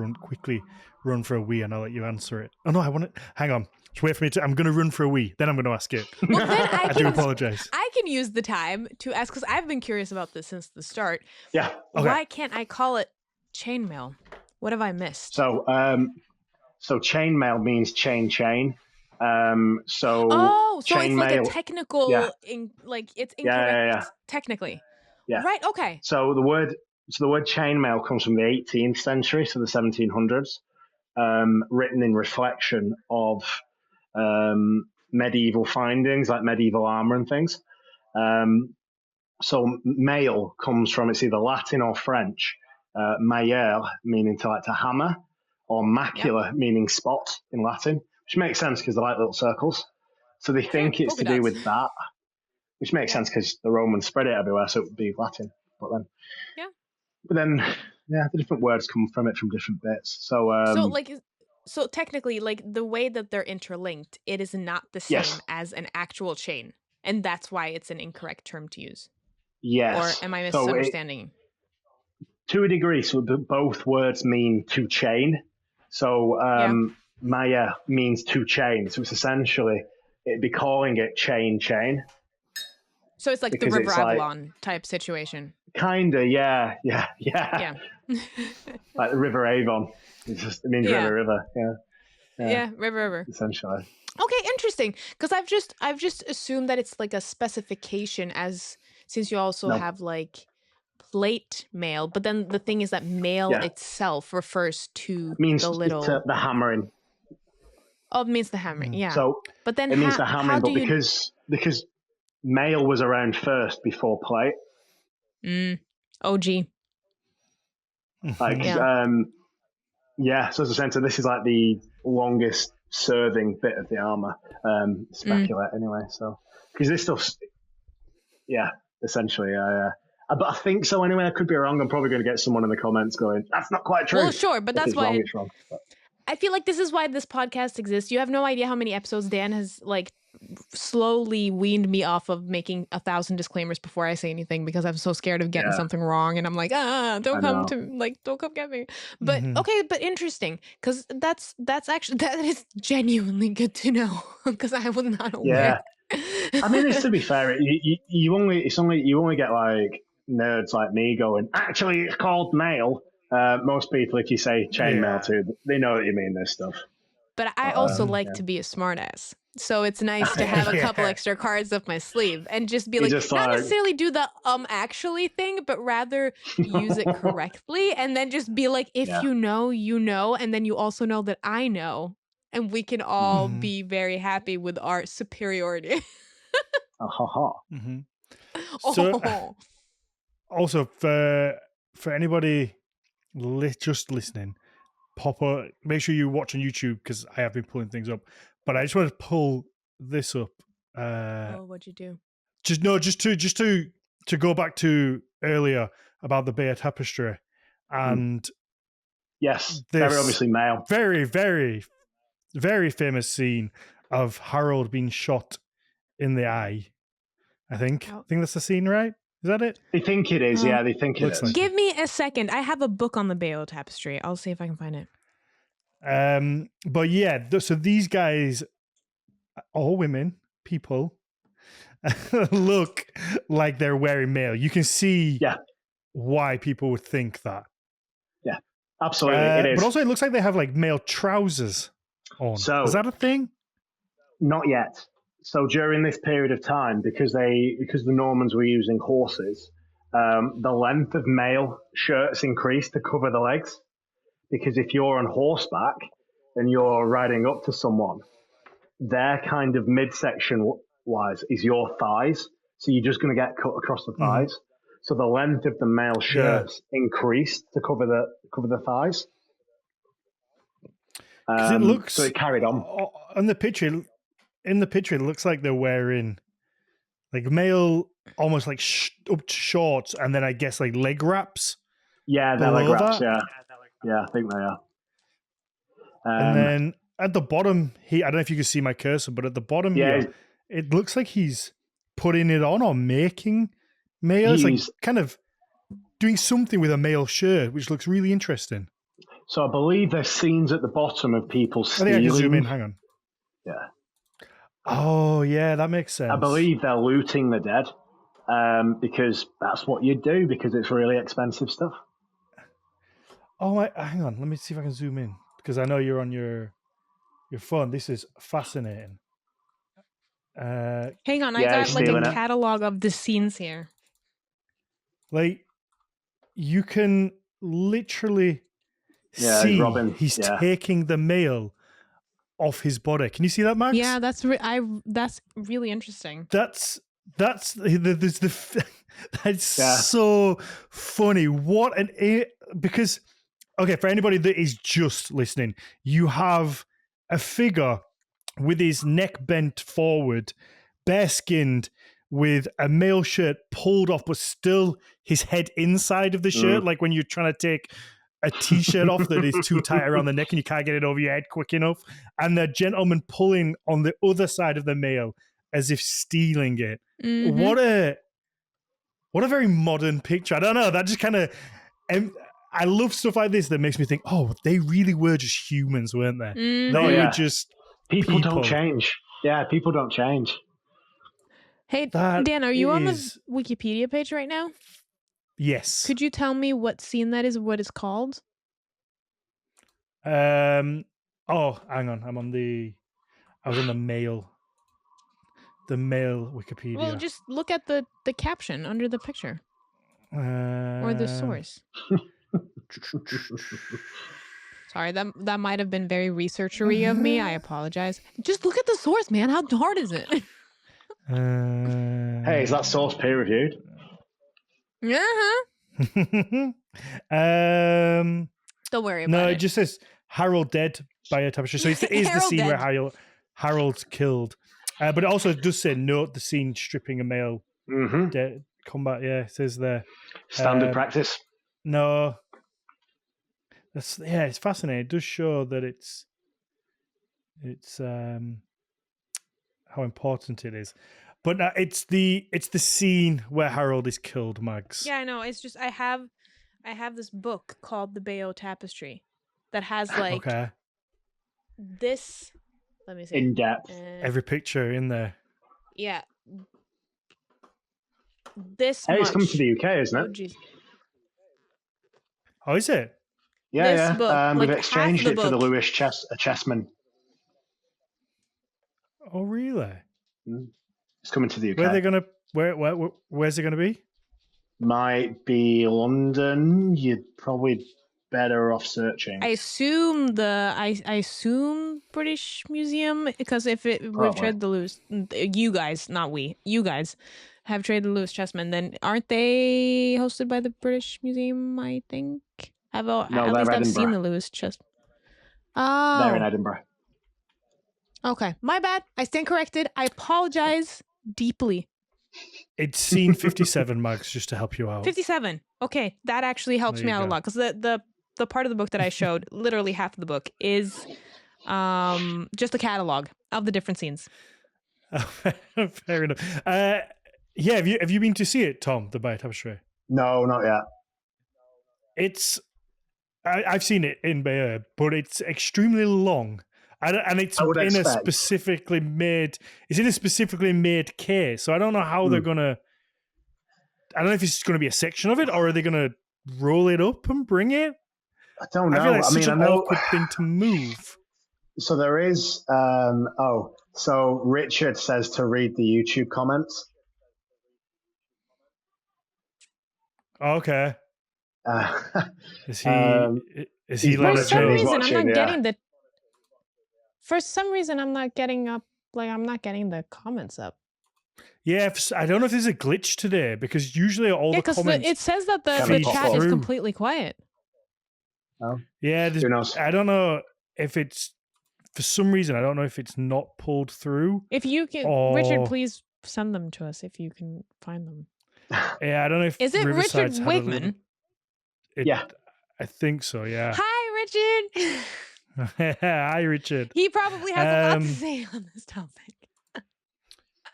run for a wee, and I'll let you answer it. Oh no, I want to. Hang on. Just wait for me to. I'm going to run for a wee. Then I'm going to ask it. Well, then I do apologize. I can use the time to ask, because I've been curious about this since the start. Yeah. Okay. Why can't I call it chainmail? What have I missed? So chainmail means chain. So so it's like a chainmail. technical, Yeah. it's incorrect technically. Yeah. Right. Okay. So the word chainmail comes from the 18th century, so the 1700s, written in reflection of medieval findings like medieval armor and things. So mail comes from, it's either Latin or French. Maille meaning to hammer, or macula meaning spot in Latin, which makes sense because they're like little circles. So they think it's to do with that, which makes sense because the Romans spread it everywhere, so it would be Latin. But then, the different words come from it from different bits. So technically, the way that they're interlinked, it is not the same as an actual chain, and that's why it's an incorrect term to use. Yes. Or am I misunderstanding? To a degree, so both words mean to chain. So Maille means to chain. So it's essentially, it'd be calling it chain. So it's like the River Avalon type situation. Kinda, yeah. Like the River Avon. It means river. Yeah, river. Essentially. Okay, interesting. Because I've just assumed that it's like a specification, since you also have plate mail, but then the thing is that mail itself refers to the hammering. Oh, it means the hammering, yeah. So, but then it means the hammering, but because mail was around first before plate. OG. So as a sense, this is like the longest serving bit of the armor. Speculate anyway. So because this stuff's essentially. But I think so anyway. I could be wrong. I'm probably going to get someone in the comments going, "That's not quite true." Well, sure, but that's why it's wrong. I feel like this is why this podcast exists. You have no idea how many episodes Dan has slowly weaned me off of making 1,000 disclaimers before I say anything, because I'm so scared of getting something wrong, and I'm like, don't come get me. But okay, but interesting, because that is genuinely good to know, because I was not aware. I mean, it's to be fair, you only get nerds like me going, actually it's called mail. Most people, if you say chainmail too, they know that you mean this stuff. But I also like to be a smartass. So it's nice to have a couple extra cards up my sleeve and just be not necessarily do the actually thing, but rather use it correctly, and then just be like, if you know, you know, and then you also know that I know, and we can all be very happy with our superiority. So, also for anybody just listening, make sure you watch on YouTube, because I have been pulling things up. But I just want to pull this up. What'd you do? Just to go back to earlier about the Bayeux Tapestry, and very obviously male, very, very, very famous scene of Harold being shot in the eye. I think that's the scene, right? Is that it? They think it is. They think it is. Like Give me a second. I have a book on the Bayeux Tapestry. I'll see if I can find it. But so these guys, all women, people, look like they're wearing mail. You can see why people would think that. Yeah, absolutely, it is. But also, it looks like they have mail trousers on. So, is that a thing? Not yet. So during this period of time, because the Normans were using horses, the length of mail shirts increased to cover the legs. Because if you're on horseback and you're riding up to someone, their kind of midsection wise is your thighs. So you're just going to get cut across the thighs. So the length of the male shirts increased to cover the thighs. It looks, so it carried on. In the picture, it looks like they're wearing male, almost up to shorts, and then I guess leg wraps. Yeah, they're leg wraps. Yeah, I think they are. And then at the bottom, I don't know if you can see my cursor, but at the bottom here, it looks like he's putting it on or making mail. It's like kind of doing something with a male shirt, which looks really interesting. So I believe there's scenes at the bottom of people stealing. I think I can zoom in. Hang on. Yeah. Oh, yeah, that makes sense. I believe they're looting the dead because that's what you do because it's really expensive stuff. Oh, hang on. Let me see if I can zoom in because I know you're on your phone. This is fascinating. Hang on, I got like a catalog of the scenes here. Like, you can literally see he's taking the mail off his body. Can you see that, Max? Yeah, that's really interesting. That's so funny. Because okay, for anybody that is just listening, you have a figure with his neck bent forward, bare-skinned, with a male shirt pulled off, but still his head inside of the shirt, like when you're trying to take a t-shirt off that is too tight around the neck and you can't get it over your head quick enough. And the gentleman pulling on the other side of the male as if stealing it. Mm-hmm. What a very modern picture. I don't know. That just kind of... I love stuff like this that makes me think, oh, they really were just humans, weren't they? Mm-hmm. They were just people. Don't change. Yeah, people don't change. Hey, Dan, are you on the Wikipedia page right now? Yes. Could you tell me what scene that is, what it's called? Oh, hang on. I was on the Maille. The Maille Wikipedia. Well, just look at the caption under the picture. Or the source. Sorry, that might have been very researchery of me. I apologize. Just look at the source, man. How hard is it? Hey, is that source peer reviewed? Uh-huh. Don't worry about it. No, it just says Harold dead by a tapestry. So it is the scene dead. Where Harold's killed. But it also does say note the scene stripping a male dead combat. Yeah, it says there. Standard practice? No. It's fascinating. It does show that it's how important it is. But it's the scene where Harold is killed, Mags. Yeah, I know. It's just I have this book called The Bayeux Tapestry that has like this. Let me see. In depth. Every picture in there. Yeah. This. Hey, it's coming to the UK, isn't it? Oh, geez. Oh, is it? Yeah, this book, we've exchanged it for the Lewis Chessman. Oh, really? It's coming to the UK. Where's it gonna be? Might be London. You're probably better off searching. I assume I assume British Museum, because we've traded the Lewis, you guys, not we, you guys have traded the Lewis Chessmen, then aren't they hosted by the British Museum? I think. At least I've seen the Lewis Chess. Oh, they're in Edinburgh. Okay, my bad. I stand corrected. I apologize deeply. It's scene 57, Max, just to help you out. 57. Okay, that actually helps me out a lot, because the part of the book that I showed, literally half of the book, is just a catalog of the different scenes. Fair enough. Yeah, have you been to see it, Tom, the Bayeux Tapestry? No, not yet. I've seen it in Bayeux, but it's extremely long. And it's in a specifically made case. So I don't know how they're gonna. I don't know if it's going to be a section of it, or are they going to roll it up and bring it? I don't know. I feel like it's such an awkward thing to move. So there is. So Richard says to read the YouTube comments. Okay. Is he for some reason I'm not getting the. For some reason I'm not getting up. Like I'm not getting the comments up. Yeah, I don't know if there's a glitch today, because usually all the comments. It says that the chat is completely quiet. Oh. Yeah, I don't know if it's for some reason. I don't know if it's not pulled through. If you can, Richard, please send them to us if you can find them. Yeah, I don't know if is it Richard Wigman? Yeah, I think so. Yeah. Hi, Richard. Hi, Richard. He probably has a lot to say on this topic.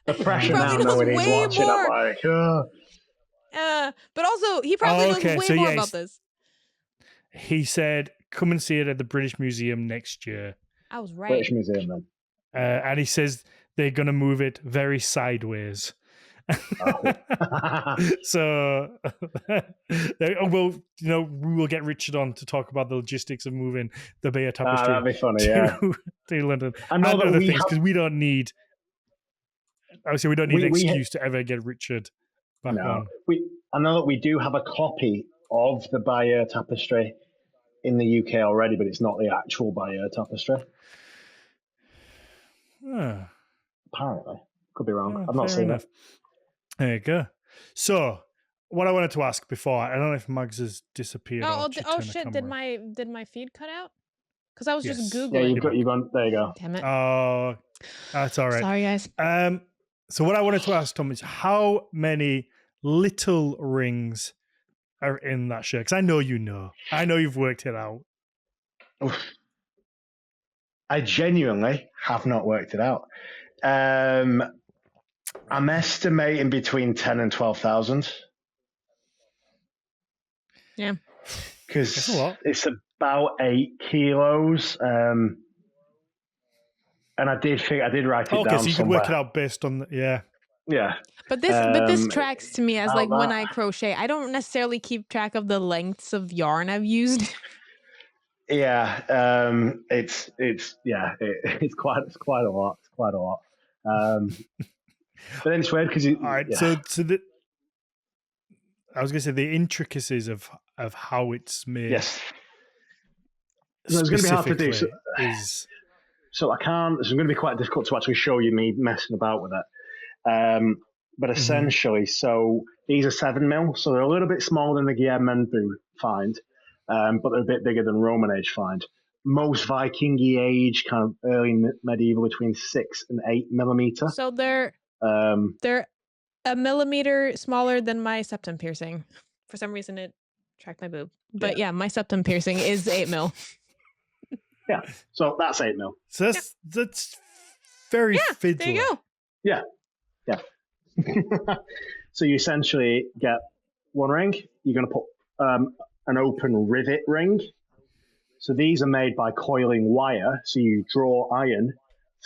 The pressure now knows knowing he's way watching, more. I'm like, oh. But also, he probably knows way more about this. He said, come and see it at the British Museum next year. I was right. British Museum, then. And he says they're going to move it very sideways. So, well, we will get Richard on to talk about the logistics of moving the Maille tapestry that'd be funny, to London. I know and that other we things, because we don't need, obviously, we don't need an excuse to ever get Richard back on. I know that we do have a copy of the Maille tapestry in the UK already, but it's not the actual Maille tapestry. Apparently. Could be wrong. I've not seen it. There you go. So, what I wanted to ask before, I don't know if Mags has disappeared. Oh shit! Did my feed cut out? Because I was just Googling. Yeah, you've gone. There you go. Damn it. Oh, that's all right. Sorry, guys. So what I wanted to ask Tom is how many little rings are in that shirt? Because I know you've worked it out. I genuinely have not worked it out. I'm estimating between 10 and 12,000. Yeah. Because it's about 8 kilos. And I did write it down. Okay, so you somewhere. could work it out based on Yeah. But this tracks to me as like when I crochet. I don't necessarily keep track of the lengths of yarn I've used. Yeah, it's quite a lot. It's quite a lot. But then it's weird because all right. Yeah. So I was going to say the intricacies of how it's made. Yes. So it's going to be hard to do. So I can't. It's going to be quite difficult to actually show you me messing about with it. But essentially, so these are 7mm, so they're a little bit smaller than the Guillermenbu find, but they're a bit bigger than Roman age find. Most Viking age, kind of early medieval, between 6 and 8mm. So they're a millimeter smaller than my septum piercing. For some reason, it tracked my boob. But yeah, my septum piercing is 8mm. Yeah, so that's 8mm. So that's very fiddly. There you go. Yeah. So you essentially get one ring. You're going to put an open rivet ring. So these are made by coiling wire. So you draw iron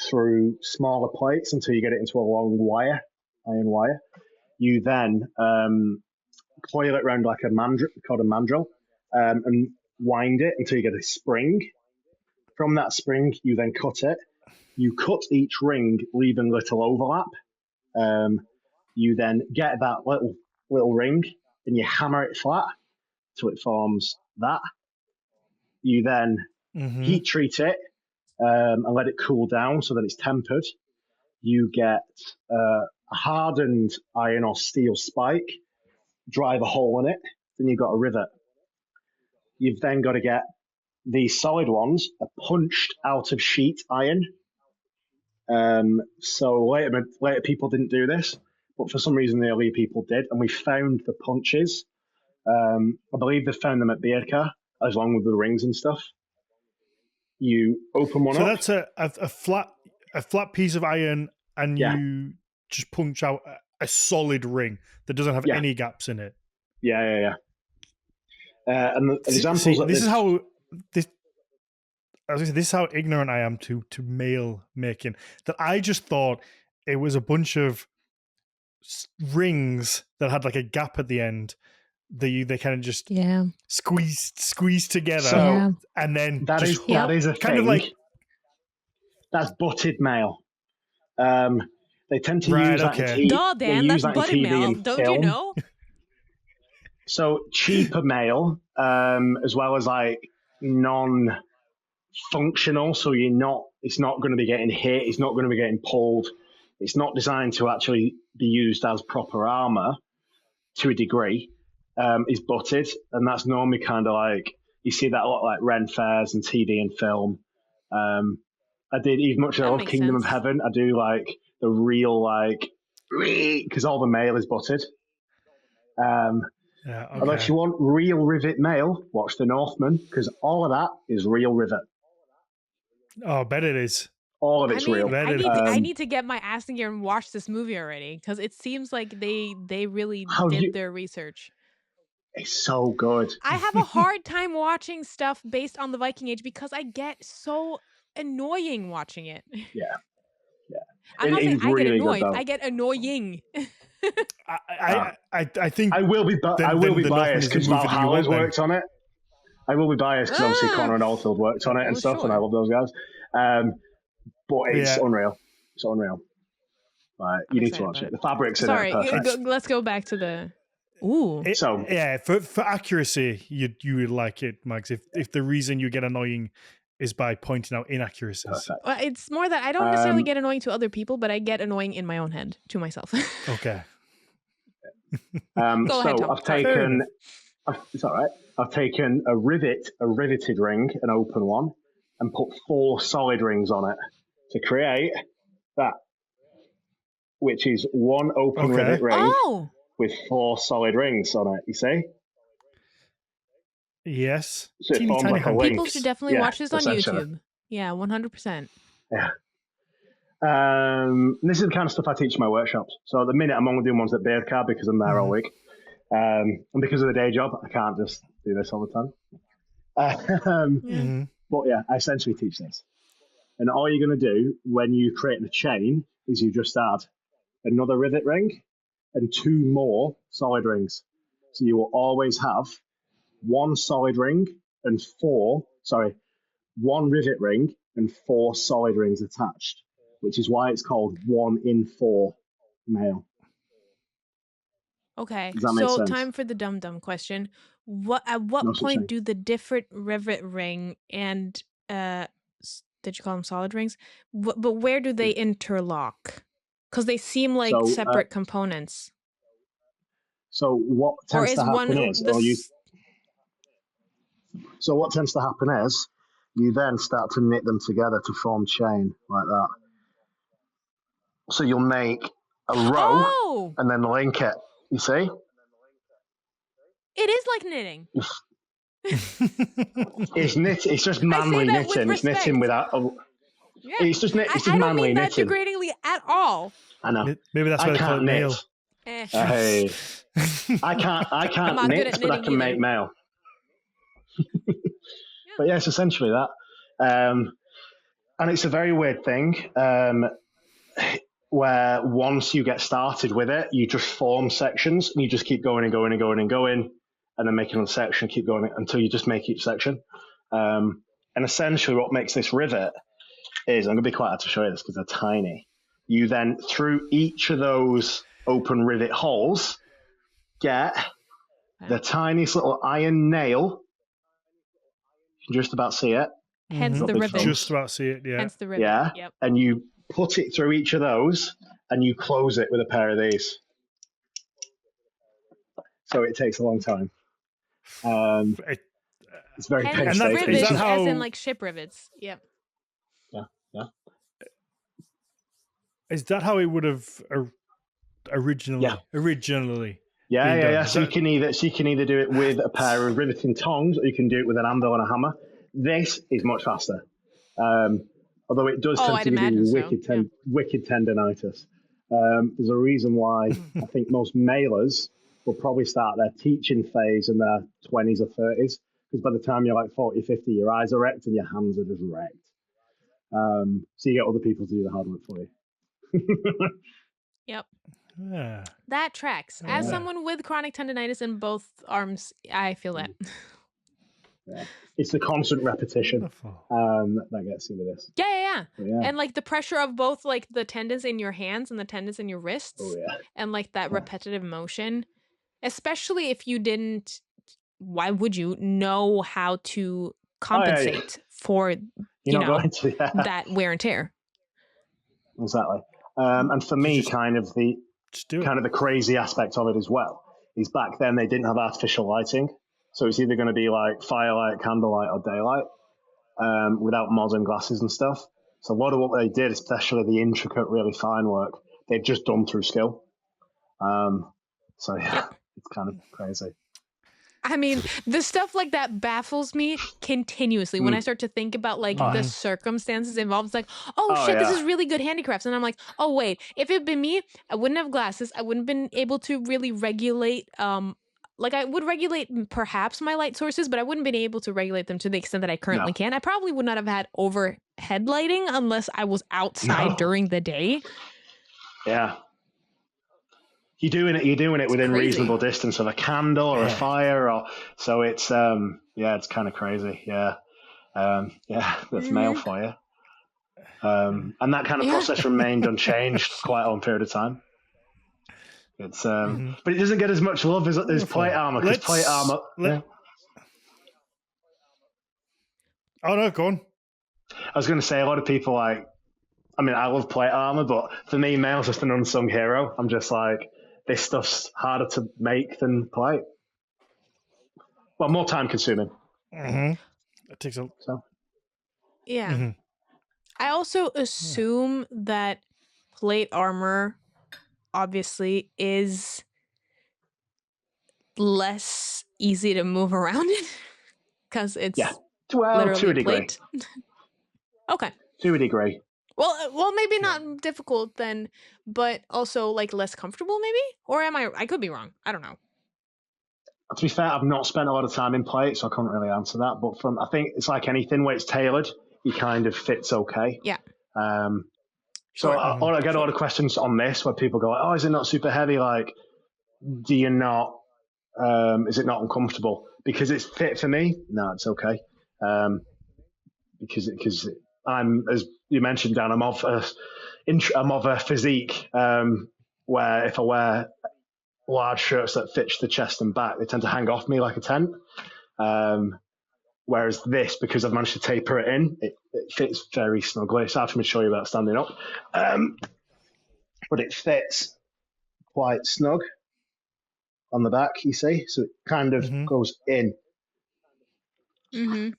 through smaller plates until you get it into a long wire, iron wire. You then coil it around like a mandrel, called a mandrel, and wind it until you get a spring. From that spring, you then cut it. You cut each ring, leaving little overlap. You then get that little ring and you hammer it flat till it forms that. You then heat treat it and let it cool down so that it's tempered. You get a hardened iron or steel spike, drive a hole in it, then you've got a rivet. You've then got to get these solid ones are punched out of sheet iron. So later people didn't do this, but for some reason the earlier people did, and we found the punches. I believe they found them at Beerka, as long with the rings and stuff. You open one up. So that's a flat piece of iron, and you just punch out a solid ring that doesn't have any gaps in it. Yeah. And the examples. This is how ignorant I am to mail making, that I just thought it was a bunch of rings that had like a gap at the end. They kind of just squeeze together, and then that is a kind thing. Of like that's butted mail. They tend to use that in TV. Duh, Dan, that's butted mail. Don't you know? So cheaper mail, as well as like non-functional. So it's not going to be getting hit. It's not going to be getting pulled. It's not designed to actually be used as proper armor to a degree. Is butted, and that's normally kind of like you see that a lot like Ren fairs and TV and film. I did even much as I love Kingdom of Heaven. I do like the real because all the mail is butted. Although if you want real rivet mail, watch The Northman, because all of that is real rivet. Oh, I bet it is. All of it's real. I need to get my ass in gear and watch this movie already, because it seems like they really did their research. It's so good. I have a hard time watching stuff based on the Viking Age because I get so annoying watching it. Yeah. I'm not saying I get annoyed. I get annoying. I think I will be biased because Valhalla's worked on it. I will be biased because obviously Connor and Oldfield worked on it and stuff, and I love those guys. But it's unreal. It's unreal. You need to watch it. The fabrics in it are perfect. Let's go back to the. Ooh. For accuracy, you would like it, Max. If the reason you get annoying is by pointing out inaccuracies. Well, it's more that I don't necessarily get annoying to other people, but I get annoying in my own head to myself. Okay. Go ahead, Tom. It's all right. I've taken a riveted ring, an open one, and put 4 solid rings on it to create that, which is one open rivet ring with 4 solid rings on it. You see? Yes. So it forms like a link. People should definitely watch this on YouTube. Yeah, 100%. Yeah. This is the kind of stuff I teach in my workshops. So at the minute, I'm only doing ones at Beardcard because I'm there all week. And because of the day job, I can't just do this all the time. But yeah, I essentially teach this. And all you're going to do when you create a chain is you just add another rivet ring and 2 more solid rings. So you will always have 1 solid ring and 1 rivet ring and 4 solid rings attached, which is why it's called 1 in 4 Maille. Okay, so time for the dumb question. At what point do the different rivet ring and did you call them solid rings? But where do they interlock? Because they seem like separate components. So what tends to happen is you then start to knit them together to form chain like that. So you'll make a row and then link it. You see? It is like knitting. It's just manly knitting. It's knitting without. It's just manly knitting. I don't mean that degradingly at all. I know. Maybe that's why they call it Maille. Hey, I can't knit, but I can make Maille. But yeah, it's essentially that. And it's a very weird thing. Where once you get started with it, you just form sections and you just keep going and going and going and going, and then make another section, keep going until you just make each section. And essentially what makes this rivet is, I'm going to be quite hard to show you this because they're tiny. You then, through each of those open rivet holes, get the tiniest little iron nail. You can just about see it. Hence the rivet. Just about see it, yeah. Hence the rivet. Yeah, yep. And you put it through each of those and you close it with a pair of these. So it takes a long time. It's very painstaking. Rivets, as in like ship rivets. Yep. Yeah. Is that how it would have originally? Yeah. So you can either do it with a pair of riveting tongs, or you can do it with an anvil and a hammer. This is much faster. Although it does tend to give you wicked tendinitis. There's a reason why I think most mailers will probably start their teaching phase in their 20s or 30s, because by the time you're like 40, 50, your eyes are wrecked and your hands are just wrecked. So you get other people to do the hard work for you. Yep. Yeah. That tracks. As someone with chronic tendinitis in both arms, I feel that. Yeah. It's the constant repetition that gets you with this. Yeah. And like the pressure of both like the tendons in your hands and the tendons in your wrists. And like that repetitive motion, especially if you didn't, why would you know how to compensate for, that wear and tear? Exactly. And for me, kind of the crazy aspect of it as well is back then they didn't have artificial lighting. So it's either going to be like firelight, candlelight, or daylight without modern glasses and stuff. So a lot of what they did, especially the intricate, really fine work, they've just done through skill. It's kind of crazy. I mean, the stuff like that baffles me continuously when I start to think about like the circumstances involved. It's like, oh shit, this is really good handicrafts. And I'm like, oh wait, if it had been me, I wouldn't have glasses. I wouldn't have been able to really regulate, like I would regulate perhaps my light sources, but I wouldn't have been able to regulate them to the extent that I currently can. I probably would not have had overhead lighting unless I was outside during the day. Yeah. You're doing it within reasonable distance of a candle or a fire, or so it's it's kind of crazy. That's Maille for you. And that kind of process remained unchanged for quite a long period of time. It's but it doesn't get as much love as plate armor, because plate armor. Oh no, go on. I was going to say, a lot of people I love plate armor, but for me, Maille's just an unsung hero. I'm just like, this stuff's harder to make than plate. Well, more time consuming. It takes a... Yeah. I also assume that plate armor obviously is less easy to move around in because it's literally to a degree. plate. Okay. To a degree. Well, maybe not difficult then, but also like less comfortable, maybe? Or I could be wrong. I don't know. To be fair, I've not spent a lot of time in plate, so I can't really answer that. But I think it's like anything where it's tailored, he kind of fits okay. Yeah. So I get a lot of questions on this where people go, oh, is it not super heavy? Like, do you not, is it not uncomfortable? Because it's fit for me? No, it's okay. Because I'm, as you mentioned, Dan, I'm of a physique where if I wear large shirts that fit the chest and back, they tend to hang off me like a tent. Whereas this, because I've managed to taper it in, it fits very snugly. It's hard for me to show you without standing up. But it fits quite snug on the back, you see? So it kind of goes in. Mm-hmm.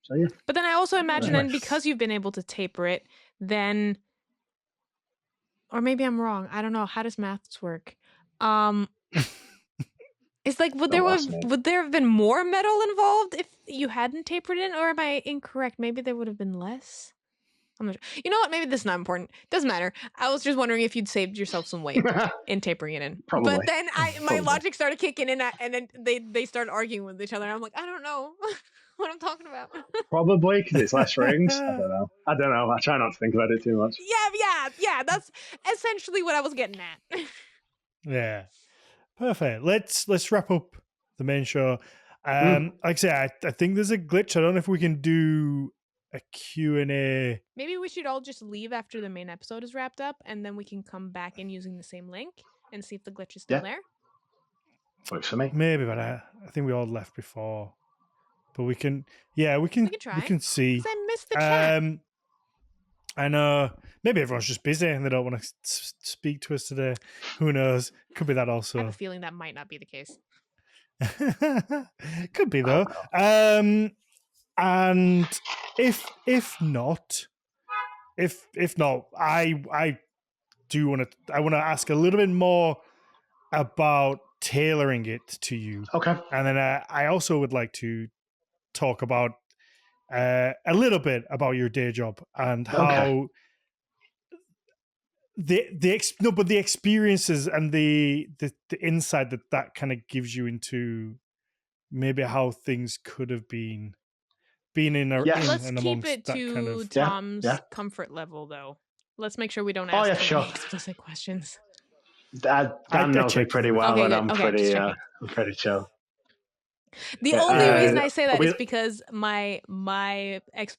So, yeah. But then I also imagine then because you've been able to taper it, then... Or maybe I'm wrong. I don't know. How does maths work? It's like, would there have been more metal involved if you hadn't tapered it in? Or am I incorrect? Maybe there would have been less? I'm not sure. You know what? Maybe this is not important. Doesn't matter. I was just wondering if you'd saved yourself some weight in tapering it in. Probably. But then my logic started kicking in, and then they started arguing with each other. And I'm like, I don't know what I'm talking about. Probably because it's less rings. I don't know. I try not to think about it too much. Yeah. That's essentially what I was getting at. Yeah. Perfect. Let's wrap up the main show. Like I say, I think there's a glitch. I don't know if we can do a Q&A. Maybe we should all just leave after the main episode is wrapped up, and then we can come back in using the same link and see if the glitch is still there. Works for me. Maybe, but I think we all left before. But we can try. We can see. 'Cause I missed the chat. I know. Maybe everyone's just busy and they don't want to speak to us today. Who knows? Could be that also. I have a feeling that might not be the case. Could be though. And if not, I want to ask a little bit more about tailoring it to you. Okay. And then I also would like to talk about a little bit about your day job and how the experiences and the insight that kind of gives you into maybe how things could have been let's keep it to Tom's comfort level, though. Let's make sure we don't ask explicit questions. Dan knows me pretty well, and I'm pretty chill. The only reason I say that is because my ex.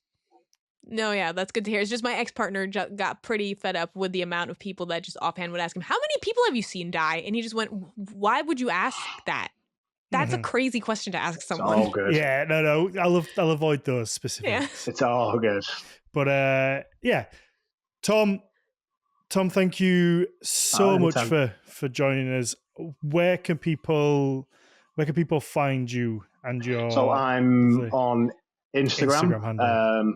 No, yeah, that's good to hear. It's just my ex-partner got pretty fed up with the amount of people that just offhand would ask him, "How many people have you seen die?" And he just went, "Why would you ask that? That's a crazy question to ask someone." It's all good. Yeah, no, I'll avoid those specifics. Yeah. It's all good. But Tom, thank you so much for joining us. Where can people find you and your? So I'm on Instagram handle.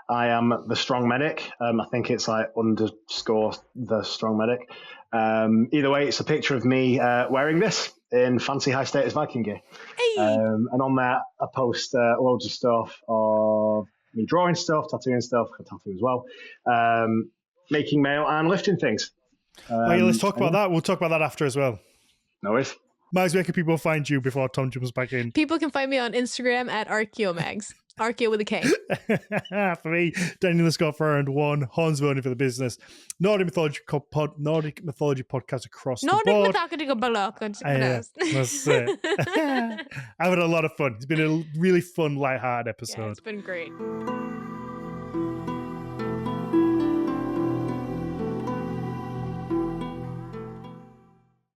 I am the Strong Medic. I think it's like _ the Strong Medic. Either way, it's a picture of me wearing this in fancy high status Viking gear. Hey. And on that, I post loads of stuff of me drawing stuff, tattooing stuff, I tattoo as well, making mail and lifting things. Let's talk about that. We'll talk about that after as well. No worries. Mags, where can people find you before Tom jumps back in? People can find me on Instagram at Archeomags. Archeo with a K. For me, Daniel Scott-Farrand, one, Hans Vernon for the business, Nordic Mythology podcast across the board. That's it. I've had a lot of fun. It's been a really fun, lighthearted episode. Yeah, it's been great.